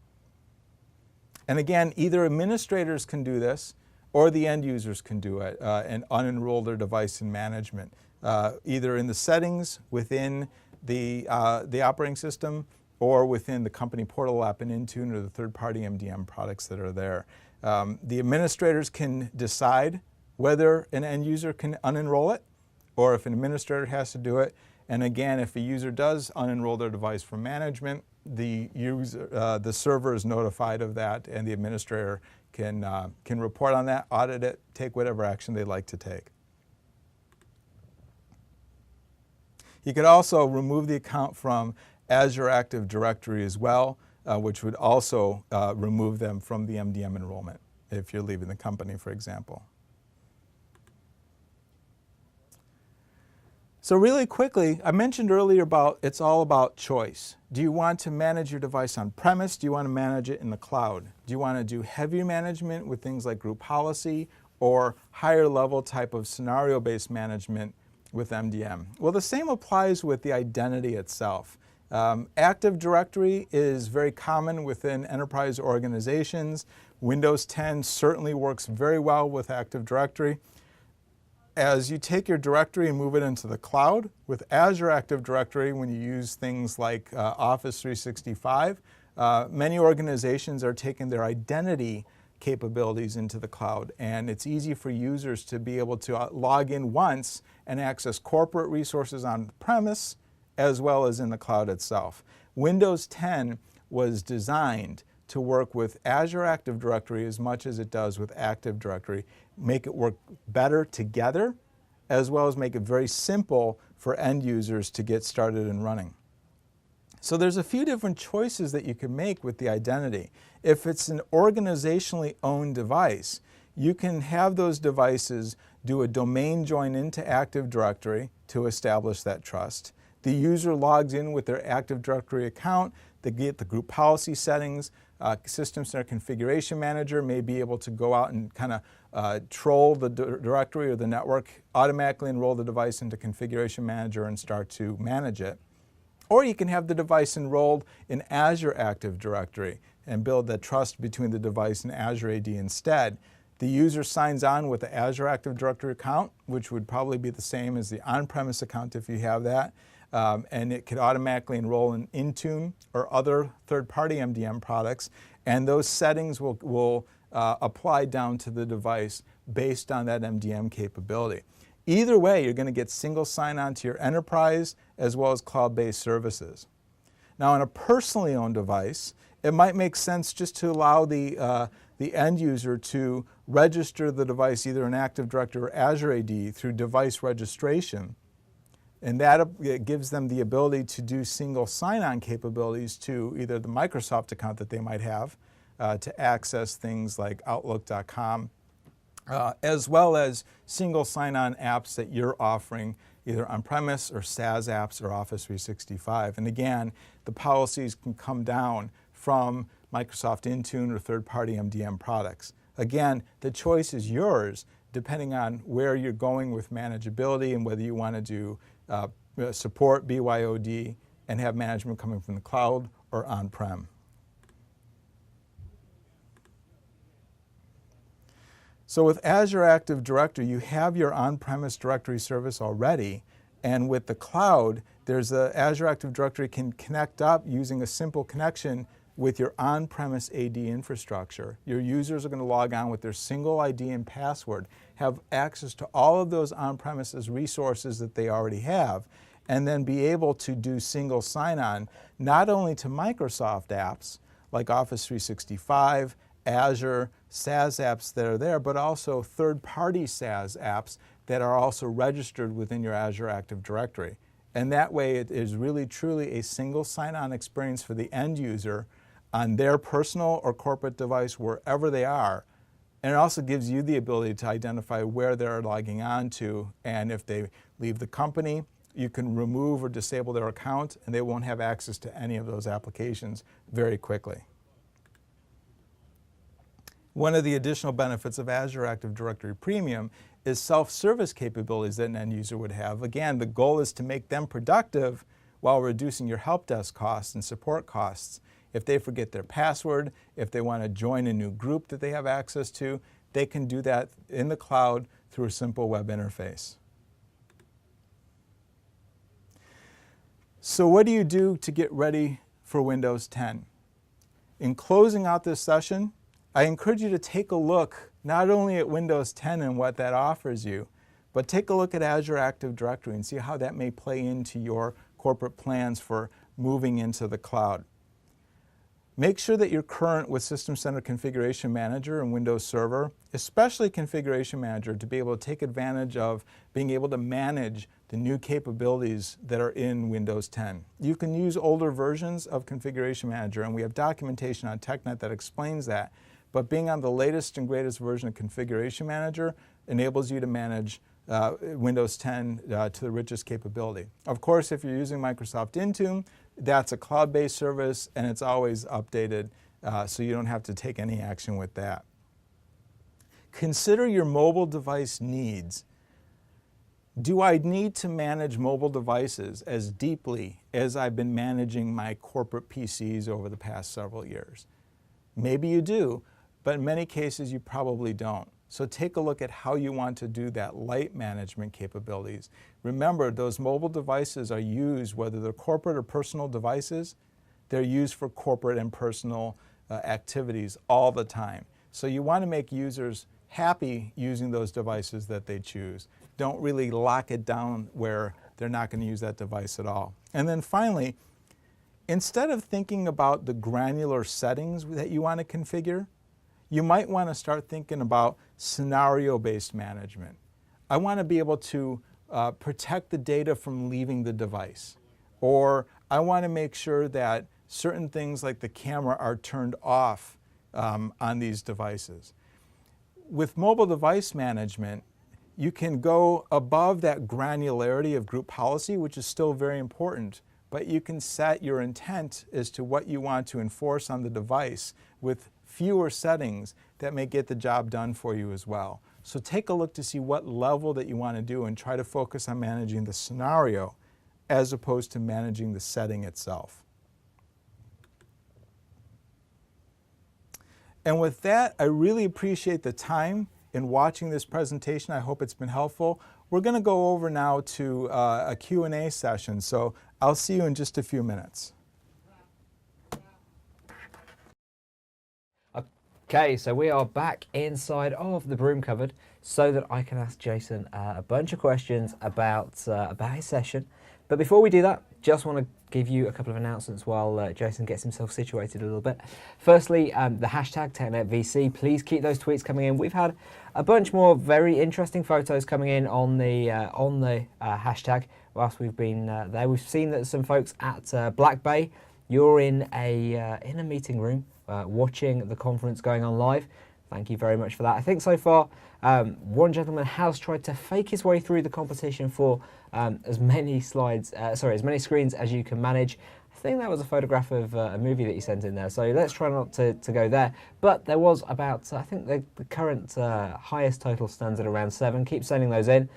And again, either administrators can do this or the end users can do it and unenroll their device in management, either in the settings within the operating system or within the company portal app in Intune or the third-party MDM products that are there. The administrators can decide whether an end user can unenroll it or if an administrator has to do it. And again, if a user does unenroll their device from management, the server is notified of that and the administrator can report on that, audit it, take whatever action they'd like to take. You could also remove the account from Azure Active Directory as well, which would also remove them from the MDM enrollment if you're leaving the company, for example. So really quickly, I mentioned earlier about it's all about choice. Do you want to manage your device on premise? Do you want to manage it in the cloud? Do you want to do heavy management with things like group policy or higher level type of scenario-based management with MDM? Well, the same applies with the identity itself. Active Directory is very common within enterprise organizations. Windows 10 certainly works very well with Active Directory. As you take your directory and move it into the cloud, with Azure Active Directory, when you use things like Office 365, Many organizations are taking their identity capabilities into the cloud, and it's easy for users to be able to log in once and access corporate resources on premise as well as in the cloud itself. Windows 10 was designed to work with Azure Active Directory as much as it does with Active Directory, make it work better together, as well as make it very simple for end users to get started and running. So there's a few different choices that you can make with the identity. If it's an organizationally owned device, you can have those devices do a domain join into Active Directory to establish that trust. The user logs in with their Active Directory account, they get the group policy settings, System Center Configuration Manager may be able to go out and kind of troll the directory or the network, automatically enroll the device into Configuration Manager and start to manage it. Or you can have the device enrolled in Azure Active Directory and build that trust between the device and Azure AD instead. The user signs on with the Azure Active Directory account, which would probably be the same as the on-premise account if you have that. And it could automatically enroll in Intune or other third-party MDM products, and those settings will apply down to the device based on that MDM capability. Either way, you're going to get single sign-on to your enterprise as well as cloud-based services. Now, on a personally owned device, it might make sense just to allow the end user to register the device either in Active Directory or Azure AD through device registration. And that gives them the ability to do single sign-on capabilities to either the Microsoft account that they might have to access things like Outlook.com, as well as single sign-on apps that you're offering either on-premise or SaaS apps or Office 365. And again, the policies can come down from Microsoft Intune or third-party MDM products. Again, the choice is yours depending on where you're going with manageability and whether you want to do support BYOD and have management coming from the cloud or on-prem. So with Azure Active Directory, you have your on-premise directory service already, and with the cloud, there's Azure Active Directory can connect up using a simple connection with your on-premise AD infrastructure. Your users are going to log on with their single ID and password, have access to all of those on-premises resources that they already have, and then be able to do single sign-on not only to Microsoft apps like Office 365, Azure, SaaS apps that are there, but also third-party SaaS apps that are also registered within your Azure Active Directory. And that way it is really truly a single sign-on experience for the end user on their personal or corporate device wherever they are. And it also gives you the ability to identify where they're logging on to, and if they leave the company, you can remove or disable their account and they won't have access to any of those applications very quickly. One of the additional benefits of Azure Active Directory Premium is self-service capabilities that an end user would have. Again, the goal is to make them productive while reducing your help desk costs and support costs. If they forget their password, if they want to join a new group that they have access to, they can do that in the cloud through a simple web interface. So what do you do to get ready for Windows 10? In closing out this session, I encourage you to take a look not only at Windows 10 and what that offers you, but take a look at Azure Active Directory and see how that may play into your corporate plans for moving into the cloud. Make sure that you're current with System Center Configuration Manager and Windows Server, especially Configuration Manager, to be able to take advantage of being able to manage the new capabilities that are in Windows 10. You can use older versions of Configuration Manager, and we have documentation on TechNet that explains that. But being on the latest and greatest version of Configuration Manager enables you to manage Windows 10 to the richest capability. Of course, if you're using Microsoft Intune, that's a cloud-based service and it's always updated, so you don't have to take any action with that. Consider your mobile device needs. Do I need to manage mobile devices as deeply as I've been managing my corporate PCs over the past several years? Maybe you do, but in many cases you probably don't. So take a look at how you want to do that light management capabilities. Remember, those mobile devices are used, whether they're corporate or personal devices, they're used for corporate and personal activities all the time. So you want to make users happy using those devices that they choose. Don't really lock it down where they're not going to use that device at all. And then finally, instead of thinking about the granular settings that you want to configure, you might want to start thinking about scenario-based management. I want to be able to protect the data from leaving the device. Or I want to make sure that certain things like the camera are turned off on these devices. With mobile device management, you can go above that granularity of group policy, which is still very important, but you can set your intent as to what you want to enforce on the device with fewer settings that may get the job done for you as well. So take a look to see what level that you want to do and try to focus on managing the scenario as opposed to managing the setting itself. And with that, I really appreciate the time in watching this presentation. I hope it's been helpful. We're going to go over now to a Q&A session, so I'll see you in just a few minutes. Okay, so we are back inside of the broom cupboard so that I can ask Jason a bunch of questions about his session. But before we do that, just want to give you a couple of announcements while Jason gets himself situated a little bit. Firstly, the hashtag TechNetVC. Please keep those tweets coming in. We've had a bunch more very interesting photos coming in on the hashtag whilst we've been there. We've seen that some folks at Black Bay, you're in a meeting room watching the conference going on live. Thank you very much for that. I think so far one gentleman has tried to fake his way through the competition for as many screens as you can manage. I think that was a photograph of a movie that he sent in there, so let's try not to go there. But there was about, I think the current highest total stands at around 7. Keep sending those in.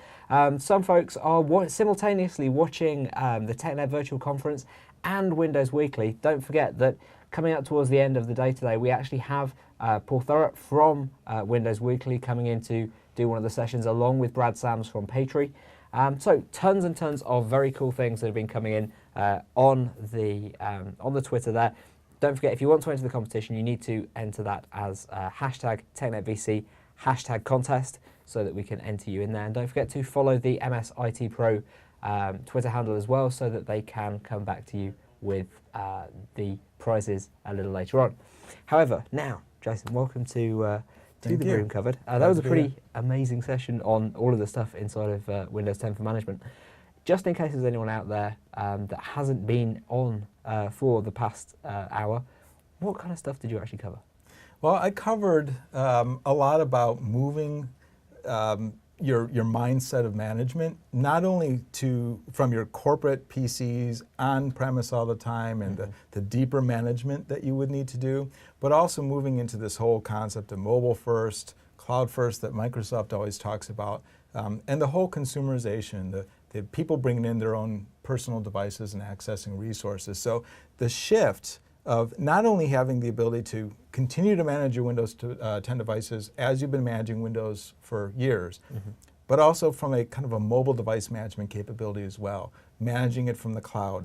Some folks are simultaneously watching the TechNet Virtual Conference and Windows Weekly. Don't forget that coming up towards the end of the day today, we actually have Paul Thurrott from Windows Weekly coming in to do one of the sessions along with Brad Sams from Patry. So tons and tons of very cool things that have been coming in on the Twitter there. Don't forget, if you want to enter the competition, you need to enter that as hashtag TechNetVC, hashtag contest, so that we can enter you in there. And don't forget to follow the MSIT Pro Twitter handle as well, so that they can come back to you with the prizes a little later on. However, now, Jason, welcome to the broom cupboard. That was a pretty amazing session on all of the stuff inside of Windows 10 for management. Just in case there's anyone out there that hasn't been on for the past hour, what kind of stuff did you actually cover? Well, I covered a lot about moving your mindset of management, not only from your corporate PCs on-premise all the time and the deeper management that you would need to do, but also moving into this whole concept of mobile first, cloud first that Microsoft always talks about, and the whole consumerization, the people bringing in their own personal devices and accessing resources. So the shift of not only having the ability to continue to manage your Windows 10 devices as you've been managing Windows for years, but also from a kind of a mobile device management capability as well, managing it from the cloud,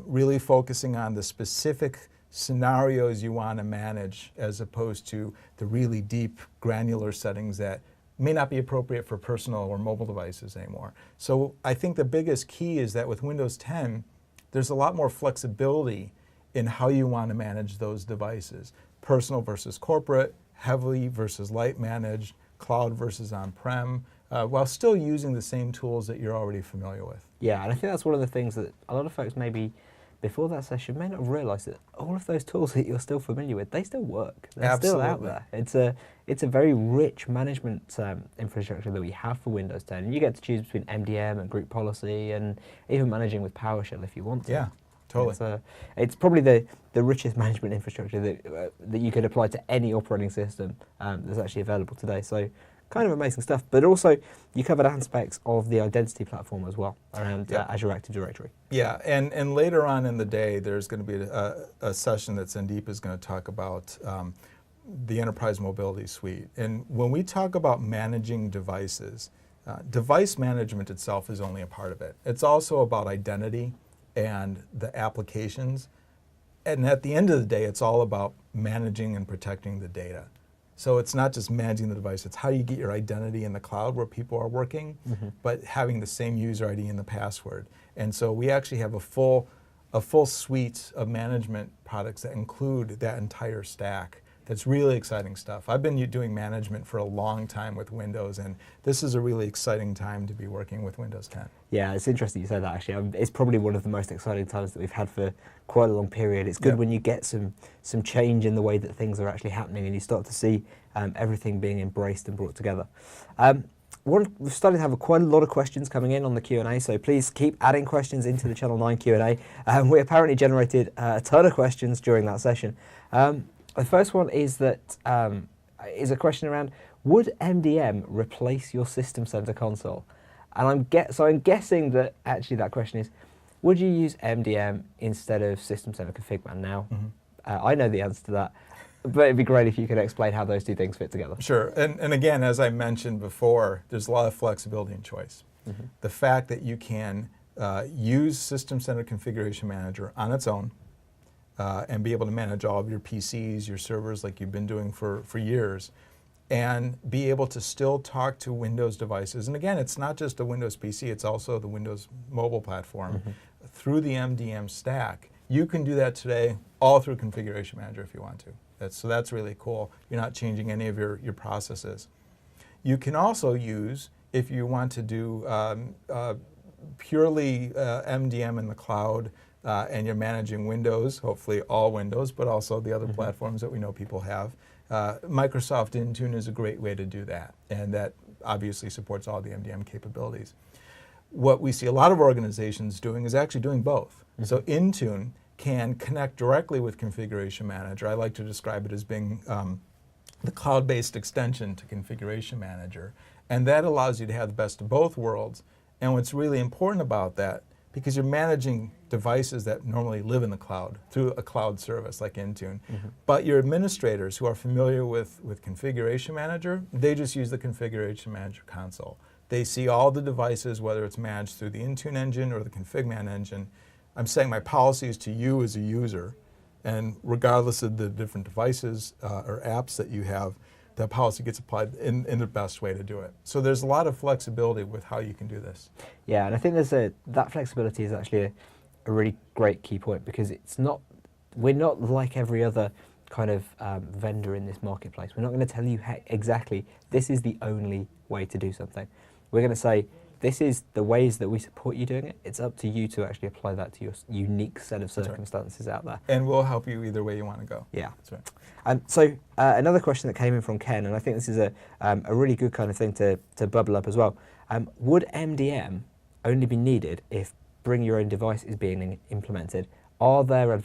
really focusing on the specific scenarios you want to manage as opposed to the really deep granular settings that may not be appropriate for personal or mobile devices anymore. So I think the biggest key is that with Windows 10, there's a lot more flexibility in how you want to manage those devices. Personal versus corporate, heavily versus light managed, cloud versus on-prem, while still using the same tools that you're already familiar with. Yeah, and I think that's one of the things that a lot of folks maybe before that session may not have realised, that all of those tools that you're still familiar with, they still work. They're Absolutely. still out there. It's a very rich management infrastructure that we have for Windows 10. And you get to choose between MDM and group policy and even managing with PowerShell if you want to. Yeah. Totally. It's probably the richest management infrastructure that you could apply to any operating system that's actually available today. So kind of amazing stuff. But also, you covered aspects of the identity platform as well around Azure Active Directory. Yeah, and later on in the day, there's going to be a session that Sandeep is going to talk about the Enterprise Mobility Suite. And when we talk about managing devices, device management itself is only a part of it. It's also about identity and the applications. And at the end of the day, it's all about managing and protecting the data. So it's not just managing the device, it's how you get your identity in the cloud where people are working, but having the same user ID and the password. And so we actually have a full suite of management products that include that entire stack. That's really exciting stuff. I've been doing management for a long time with Windows, and this is a really exciting time to be working with Windows 10. Yeah, it's interesting you say that actually. It's probably one of the most exciting times that we've had for quite a long period. It's good when you get some change in the way that things are actually happening and you start to see everything being embraced and brought together. We've started to have quite a lot of questions coming in on the Q&A, so please keep adding questions into the Channel 9 Q&A. We apparently generated a ton of questions during that session. The first one is a question around, would MDM replace your System Center console? And I'm guessing that actually that question is, would you use MDM instead of System Center Config Man now? I know the answer to that, but it'd be great if you could explain how those two things fit together. Sure, and again, as I mentioned before, there's a lot of flexibility and choice. The fact that you can use System Center Configuration Manager on its own, and be able to manage all of your PCs, your servers like you've been doing for years, and be able to still talk to Windows devices. And again, it's not just a Windows PC, it's also the Windows mobile platform through the MDM stack. You can do that today all through Configuration Manager if you want to. So that's really cool. You're not changing any of your processes. You can also use, if you want to do purely MDM in the cloud, and you're managing Windows, hopefully all Windows, but also the other platforms that we know people have. Microsoft Intune is a great way to do that, and that obviously supports all the MDM capabilities. What we see a lot of organizations doing is actually doing both. So Intune can connect directly with Configuration Manager. I like to describe it as being the cloud-based extension to Configuration Manager, and that allows you to have the best of both worlds. And what's really important about that, because you're managing devices that normally live in the cloud through a cloud service like Intune. But your administrators who are familiar with Configuration Manager, they just use the Configuration Manager console. They see all the devices, whether it's managed through the Intune engine or the ConfigMan engine. I'm saying my policy is to you as a user, and regardless of the different devices or apps that you have, that policy gets applied in the best way to do it. So there's a lot of flexibility with how you can do this. Yeah, and I think that flexibility is actually a really great key point, because we're not like every other kind of vendor in this marketplace. We're not going to tell you exactly this is the only way to do something. We're going to say this is the ways that we support you doing it. It's up to you to actually apply that to your unique set of circumstances out there. And we'll help you either way you want to go. Yeah. That's right. So another question that came in from Ken, and I think this is a really good kind of thing to bubble up as well. Would MDM only be needed if bring your own device is being implemented? Are there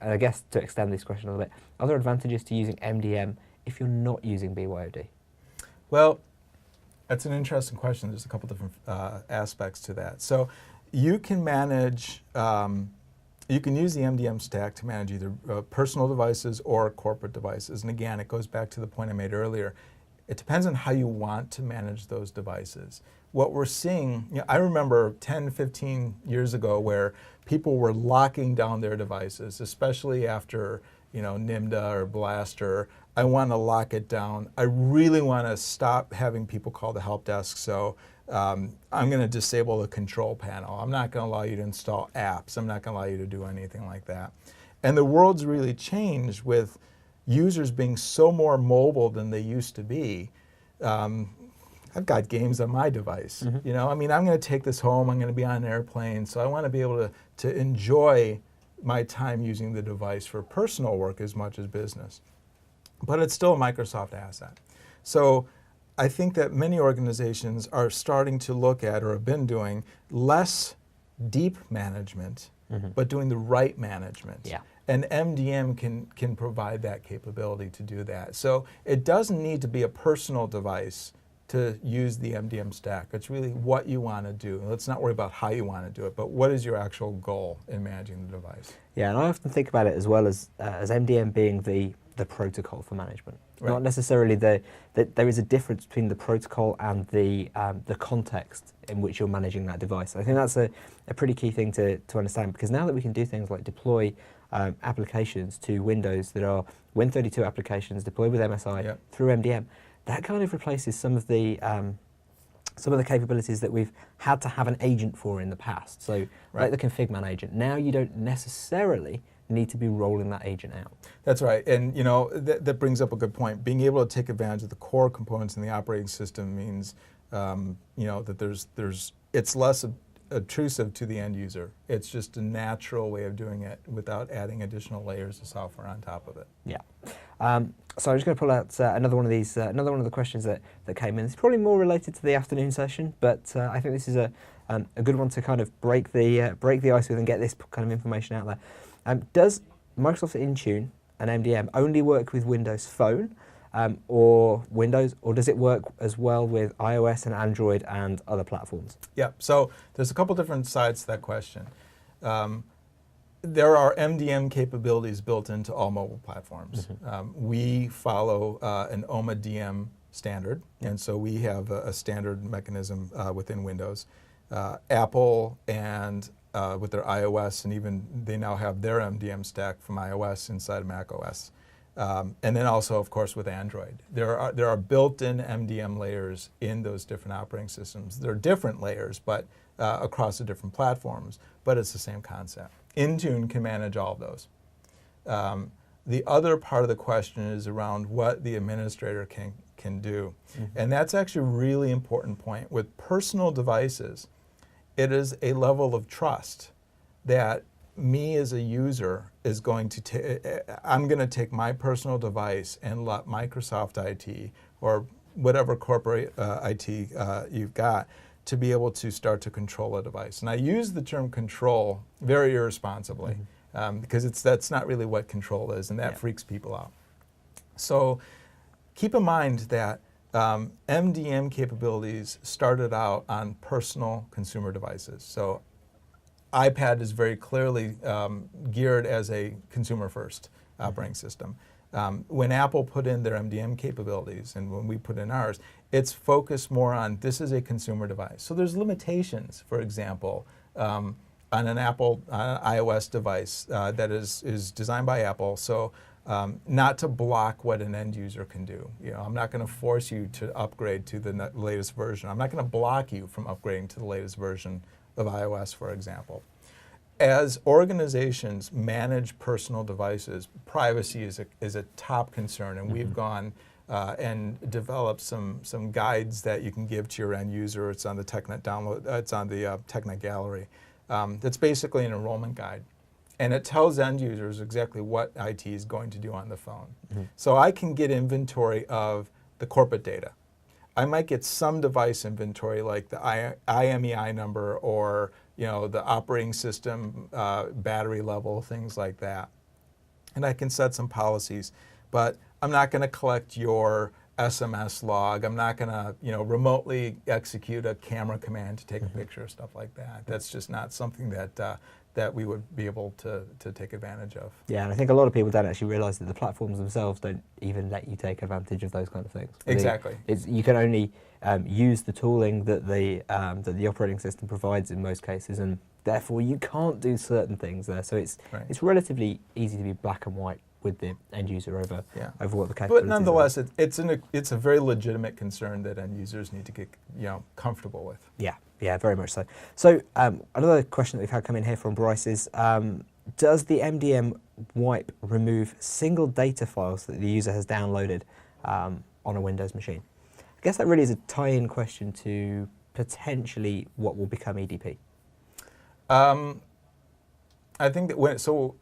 I guess to extend this question a little bit, are there advantages to using MDM if you're not using BYOD? Well, that's an interesting question. There's a couple different aspects to that. So you can manage, you can use the MDM stack to manage either personal devices or corporate devices. And again, it goes back to the point I made earlier. It depends on how you want to manage those devices. What we're seeing, I remember 10, 15 years ago where people were locking down their devices, especially after NIMDA or Blaster. I want to lock it down. I really want to stop having people call the help desk, so I'm going to disable the control panel. I'm not going to allow you to install apps. I'm not going to allow you to do anything like that. And the world's really changed with users being so more mobile than they used to be. I've got games on my device. I'm going to take this home. I'm going to be on an airplane, so I want to be able to enjoy my time using the device for personal work as much as business. But it's still a Microsoft asset. So I think that many organizations are starting to look at, or have been doing, less deep management, but doing the right management. Yeah. And MDM can provide that capability to do that. So it doesn't need to be a personal device to use the MDM stack. It's really what you want to do. Let's not worry about how you want to do it, but what is your actual goal in managing the device? Yeah, and I often think about it as well as MDM being the protocol for management. Right. Not necessarily that there is a difference between the protocol and the context in which you're managing that device. I think that's a pretty key thing to understand, because now that we can do things like deploy applications to Windows that are Win32 applications deployed with MSI through MDM. That kind of replaces some of the capabilities that we've had to have an agent for in the past. So like the config-man agent. Now you don't necessarily need to be rolling that agent out. That's right, and that brings up a good point. Being able to take advantage of the core components in the operating system means that it's less obtrusive to the end user. It's just a natural way of doing it without adding additional layers of software on top of it. Yeah. So I'm just going to pull out another one of the questions that came in. It's probably more related to the afternoon session, but I think this is a good one to kind of break the ice with and get this kind of information out there. Does Microsoft Intune and MDM only work with Windows Phone or Windows, or does it work as well with iOS and Android and other platforms? Yeah, so there's a couple different sides to that question. There are MDM capabilities built into all mobile platforms. We follow an OMA DM standard, and so we have a standard mechanism within Windows. Apple and with their iOS, and even they now have their MDM stack from iOS inside of Mac OS. And then also, of course, with Android. There are built-in MDM layers in those different operating systems. They're different layers, but across the different platforms, but it's the same concept. Intune can manage all of those. The other part of the question is around what the administrator can do. And that's actually a really important point. With personal devices, it is a level of trust that me as a user is going to I'm going to take my personal device and let Microsoft IT or whatever corporate IT you've got to be able to start to control a device. And I use the term control very irresponsibly because that's not really what control is, and that freaks people out. So keep in mind that MDM capabilities started out on personal consumer devices. So iPad is very clearly geared as a consumer-first operating system. When Apple put in their MDM capabilities and when we put in ours, it's focused more on this is a consumer device. So there's limitations, for example, on an Apple iOS device that is designed by Apple. So not to block what an end user can do. I'm not going to force you to upgrade to the latest version. I'm not going to block you from upgrading to the latest version of iOS, for example. As organizations manage personal devices, privacy is a top concern, and we've gone and developed some guides that you can give to your end user. It's on the TechNet download. It's on the TechNet gallery. That's basically an enrollment guide, and it tells end users exactly what IT is going to do on the phone. So I can get inventory of the corporate data. I might get some device inventory like the IMEI number or the operating system battery level, things like that. And I can set some policies, but I'm not going to collect your SMS log. I'm not going to remotely execute a camera command to take a picture or stuff like that. That's just not something that we would be able to take advantage of. Yeah, and I think a lot of people don't actually realize that the platforms themselves don't even let you take advantage of those kind of things. Exactly. You can only use the tooling that the operating system provides in most cases, and therefore you can't do certain things there. So it's relatively easy to be black and white with the end user over what the capabilities But nonetheless, it's a very legitimate concern that end users need to get comfortable with. Yeah, very much so. So another question that we've had come in here from Bryce is, does the MDM wipe remove single data files that the user has downloaded on a Windows machine? I guess that really is a tie-in question to potentially what will become EDP. I think that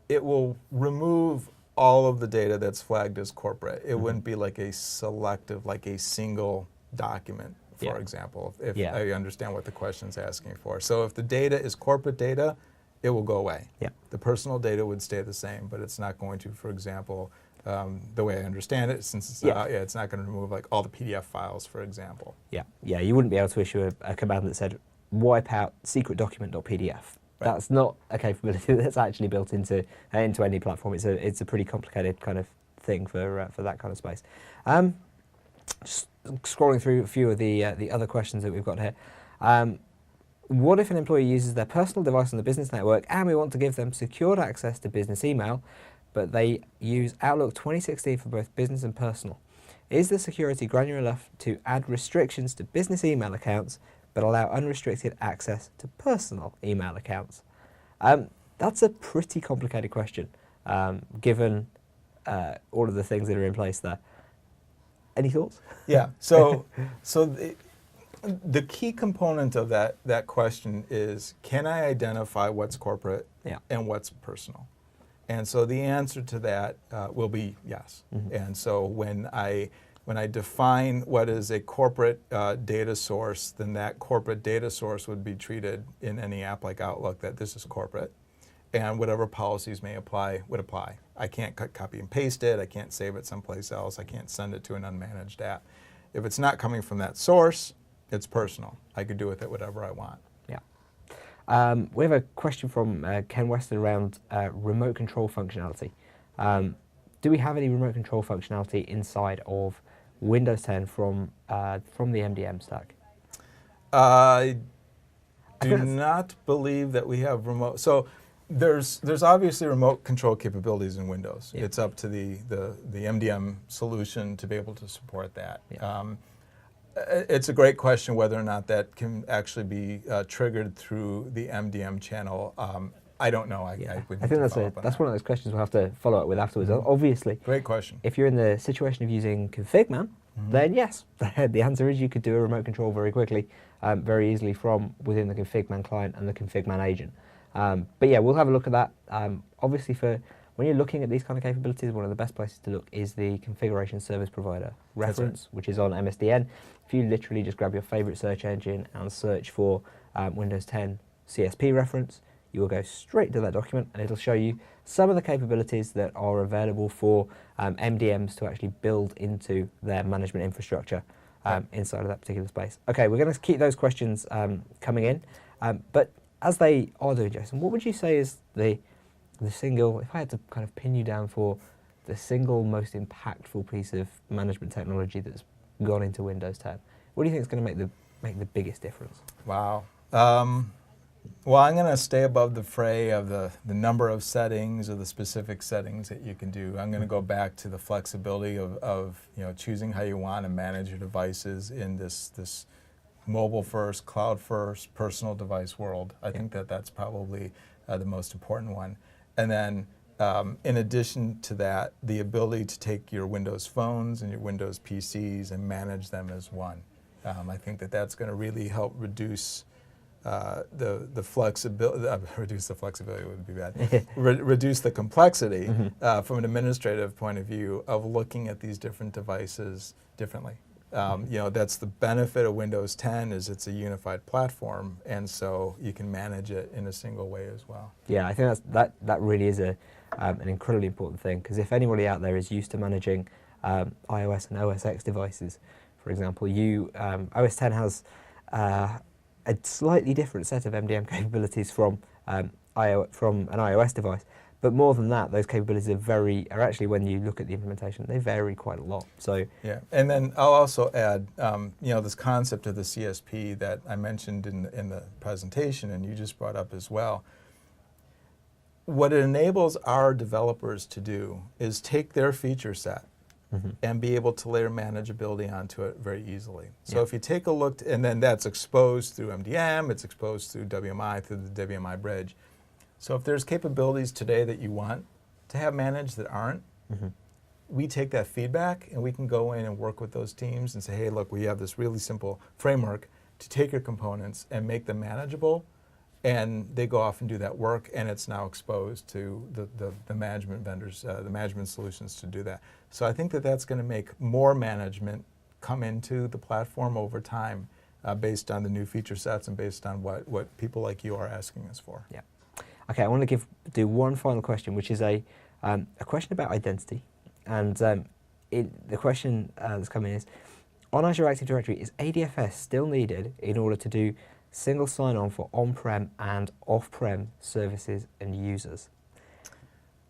it will remove all of the data that's flagged as corporate. It wouldn't be like a selective, like a single document, for example, if I understand what the question's asking for. So if the data is corporate data, it will go away. The personal data would stay the same, but it's not going to, for example, the way I understand it, since it's it's not going to remove like all the PDF files, for example. You wouldn't be able to issue a command that said wipe out secret document.pdf. That's not a capability that's actually built into any platform. It's a pretty complicated kind of thing for that kind of space. Just scrolling through a few of the other questions that we've got here. what if an employee uses their personal device on the business network and we want to give them secured access to business email, but they use Outlook 2016 for both business and personal? Is the security granular enough to add restrictions to business email accounts but allow unrestricted access to personal email accounts? That's a pretty complicated question, given all of the things that are in place there. Any thoughts? Yeah. So the key component of that question is, can I identify what's corporate and what's personal? And so the answer to that will be yes. Mm-hmm. And so when I define what is a corporate data source, then that corporate data source would be treated in any app like Outlook that this is corporate, and whatever policies may apply would apply. I can't copy and paste it. I can't save it someplace else. I can't send it to an unmanaged app. If it's not coming from that source, it's personal. I could do with it whatever I want. Yeah. We have a question from Ken Weston around remote control functionality. Do we have any remote control functionality inside of Windows 10 from the MDM stack? I do not believe that we have remote. So there's obviously remote control capabilities in Windows. Yeah. It's up to the MDM solution to be able to support that. Yeah. It's a great question whether or not that can actually be triggered through the MDM channel. I don't know. I think that's one of those questions we'll have to follow up with afterwards. Mm-hmm. Obviously, great question. If you're in the situation of using Configman, mm-hmm. then yes, the answer is you could do a remote control very quickly, very easily from within the Configman client and the Configman agent. But yeah, we'll have a look at that. Obviously, when you're looking at these kind of capabilities, one of the best places to look is the configuration service provider reference, which is on MSDN. If you literally just grab your favorite search engine and search for Windows 10 CSP reference, you will go straight to that document and it'll show you some of the capabilities that are available for MDMs to actually build into their management infrastructure inside of that particular space. Okay, we're going to keep those questions coming in, but as they are doing, Jason, what would you say is the single, if I had to kind of pin you down for the single most impactful piece of management technology that's gone into Windows 10, what do you think is going to make the biggest difference? Wow. Well, I'm going to stay above the fray of the number of settings or the specific settings that you can do. I'm going to go back to the flexibility of choosing how you want to manage your devices in this mobile first, cloud first, personal device world. I think that's probably the most important one. And then in addition to that, the ability to take your Windows phones and your Windows PCs and manage them as one. I think that's going to really help reduce the flexibility. Reduce the flexibility would be bad. Reduce the complexity mm-hmm. From an administrative point of view of looking at these different devices differently. That's the benefit of Windows 10 is it's a unified platform, and so you can manage it in a single way as well. Yeah, I think that really is an incredibly important thing, because if anybody out there is used to managing iOS and OS X devices, for example, OS 10 has a slightly different set of MDM capabilities from an iOS device. But more than that, those capabilities are actually, when you look at the implementation, they vary quite a lot. So yeah, and then I'll also add, this concept of the CSP that I mentioned in the presentation, and you just brought up as well. What it enables our developers to do is take their feature set mm-hmm. and be able to layer manageability onto it very easily. So if you take a look, and then that's exposed through MDM, it's exposed through WMI, through the WMI bridge. So if there's capabilities today that you want to have managed that aren't, mm-hmm. we take that feedback and we can go in and work with those teams and say, hey, look, we have this really simple framework to take your components and make them manageable, and they go off and do that work, and it's now exposed to the management vendors, the management solutions to do that. So I think that's going to make more management come into the platform over time based on the new feature sets and based on what people like you are asking us for. Yeah. Okay, I want to do one final question, which is a question about identity. And the question that's coming is, on Azure Active Directory, is ADFS still needed in order to do single sign-on for on-prem and off-prem services and users?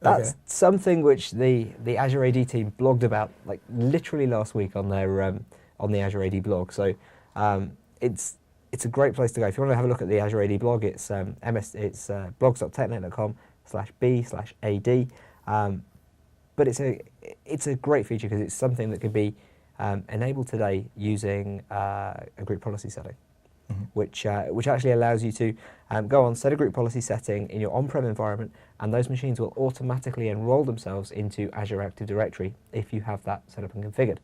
That's something which the Azure AD team blogged about like literally last week on their on the Azure AD blog. So it's it's a great place to go. If you want to have a look at the Azure AD blog, it's blogs.technet.com/b/ad. But it's a great feature because it's something that could be enabled today using a group policy setting, which actually allows you to go on, set a group policy setting in your on-prem environment, and those machines will automatically enroll themselves into Azure Active Directory if you have that set up and configured.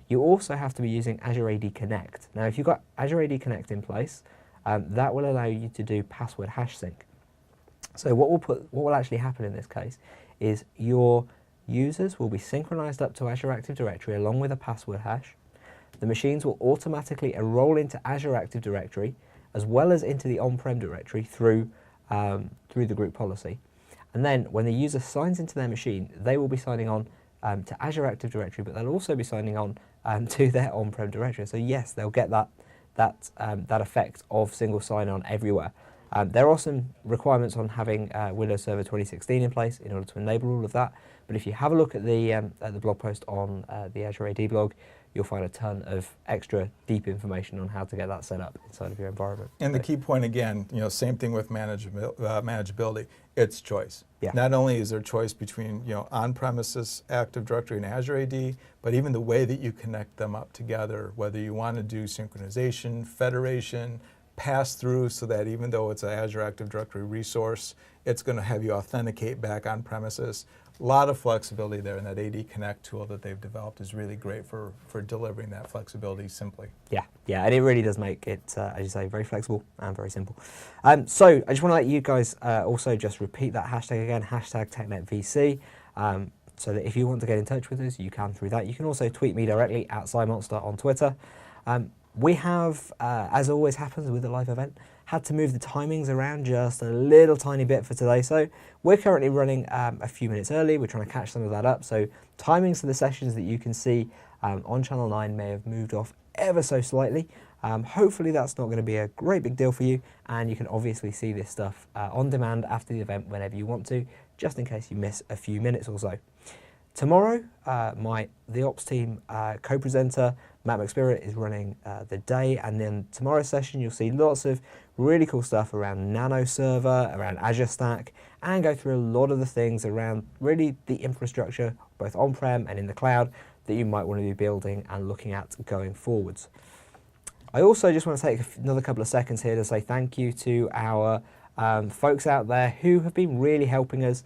You also have to be using Azure AD Connect. Now, if you've got Azure AD Connect in place, that will allow you to do password hash sync. So what will actually happen in this case is your users will be synchronized up to Azure Active Directory along with a password hash. The machines will automatically enroll into Azure Active Directory as well as into the on-prem directory through the group policy. And then when the user signs into their machine, they will be signing on to Azure Active Directory, but they'll also be signing on to their on-prem directory. So yes, they'll get that effect of single sign-on everywhere. There are some requirements on having Windows Server 2016 in place in order to enable all of that. But if you have a look at the blog post on the Azure AD blog, you'll find a ton of extra deep information on how to get that set up inside of your environment. And the key point again, same thing with manageability. It's choice. Yeah. Not only is there choice between on-premises Active Directory and Azure AD, but even the way that you connect them up together. Whether you want to do synchronization, federation, pass through, so that even though it's an Azure Active Directory resource, it's going to have you authenticate back on premises. A lot of flexibility there, and that AD Connect tool that they've developed is really great for delivering that flexibility simply. Yeah, and it really does make it, as you say, very flexible and very simple. So I just want to let you guys also just repeat that hashtag again, hashtag TechNetVC, so that if you want to get in touch with us, you can through that. You can also tweet me directly at SciMonster on Twitter. We have, as always happens with a live event, had to move the timings around just a little tiny bit for today. So we're currently running a few minutes early. We're trying to catch some of that up. So timings for the sessions that you can see on Channel 9 may have moved off ever so slightly. Hopefully that's not going to be a great big deal for you, and you can obviously see this stuff on demand after the event whenever you want to, just in case you miss a few minutes or so. Tomorrow, the ops team co-presenter, Matt McSpirit, is running the day, and then tomorrow's session you'll see lots of really cool stuff around Nano Server, around Azure Stack, and go through a lot of the things around really the infrastructure, both on-prem and in the cloud, that you might want to be building and looking at going forwards. I also just want to take another couple of seconds here to say thank you to our folks out there who have been really helping us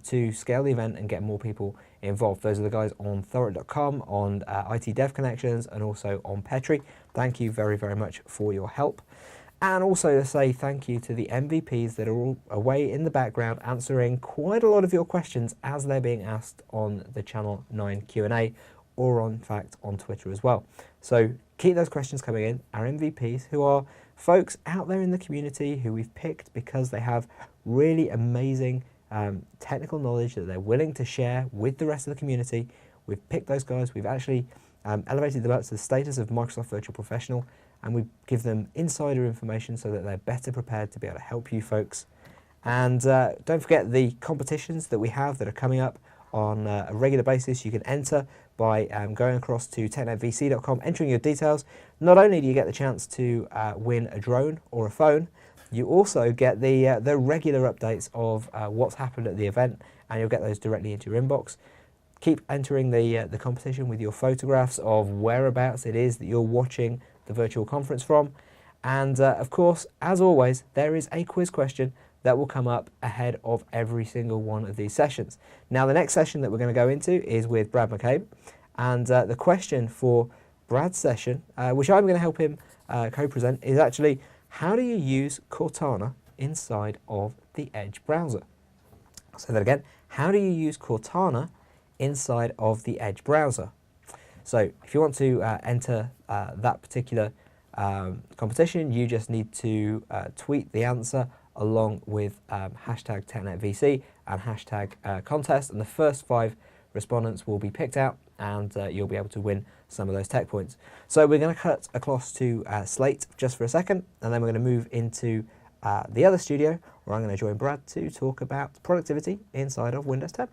to scale the event and get more people involved. Those are the guys on Thorough.com, on IT Dev Connections, and also on Petri. Thank you very, very much for your help. And also to say thank you to the MVPs that are all away in the background answering quite a lot of your questions as they're being asked on the Channel 9 Q&A, or in fact on Twitter as well. So keep those questions coming in. Our MVPs, who are folks out there in the community who we've picked because they have really amazing technical knowledge that they're willing to share with the rest of the community. We've picked those guys. We've actually elevated them up to the status of Microsoft Virtual Professional, and we give them insider information so that they're better prepared to be able to help you folks. And don't forget the competitions that we have that are coming up on a regular basis. You can enter by going across to technetvc.com, entering your details. Not only do you get the chance to win a drone or a phone, you also get the regular updates of what's happened at the event, and you'll get those directly into your inbox. Keep entering the competition with your photographs of whereabouts it is that you're watching the virtual conference from. And of course, as always, there is a quiz question that will come up ahead of every single one of these sessions. Now, the next session that we're going to go into is with Brad McCabe, and the question for Brad's session, which I'm going to help him co-present, is actually, how do you use Cortana inside of the Edge browser? I'll say that again. How do you use Cortana inside of the Edge browser? So if you want to enter that particular competition, you just need to tweet the answer along with hashtag TechNetVC and hashtag contest, and the first 5 respondents will be picked out, and you'll be able to win some of those tech points. So we're going to cut across to Slate just for a second, and then we're going to move into the other studio, where I'm going to join Brad to talk about productivity inside of Windows 10.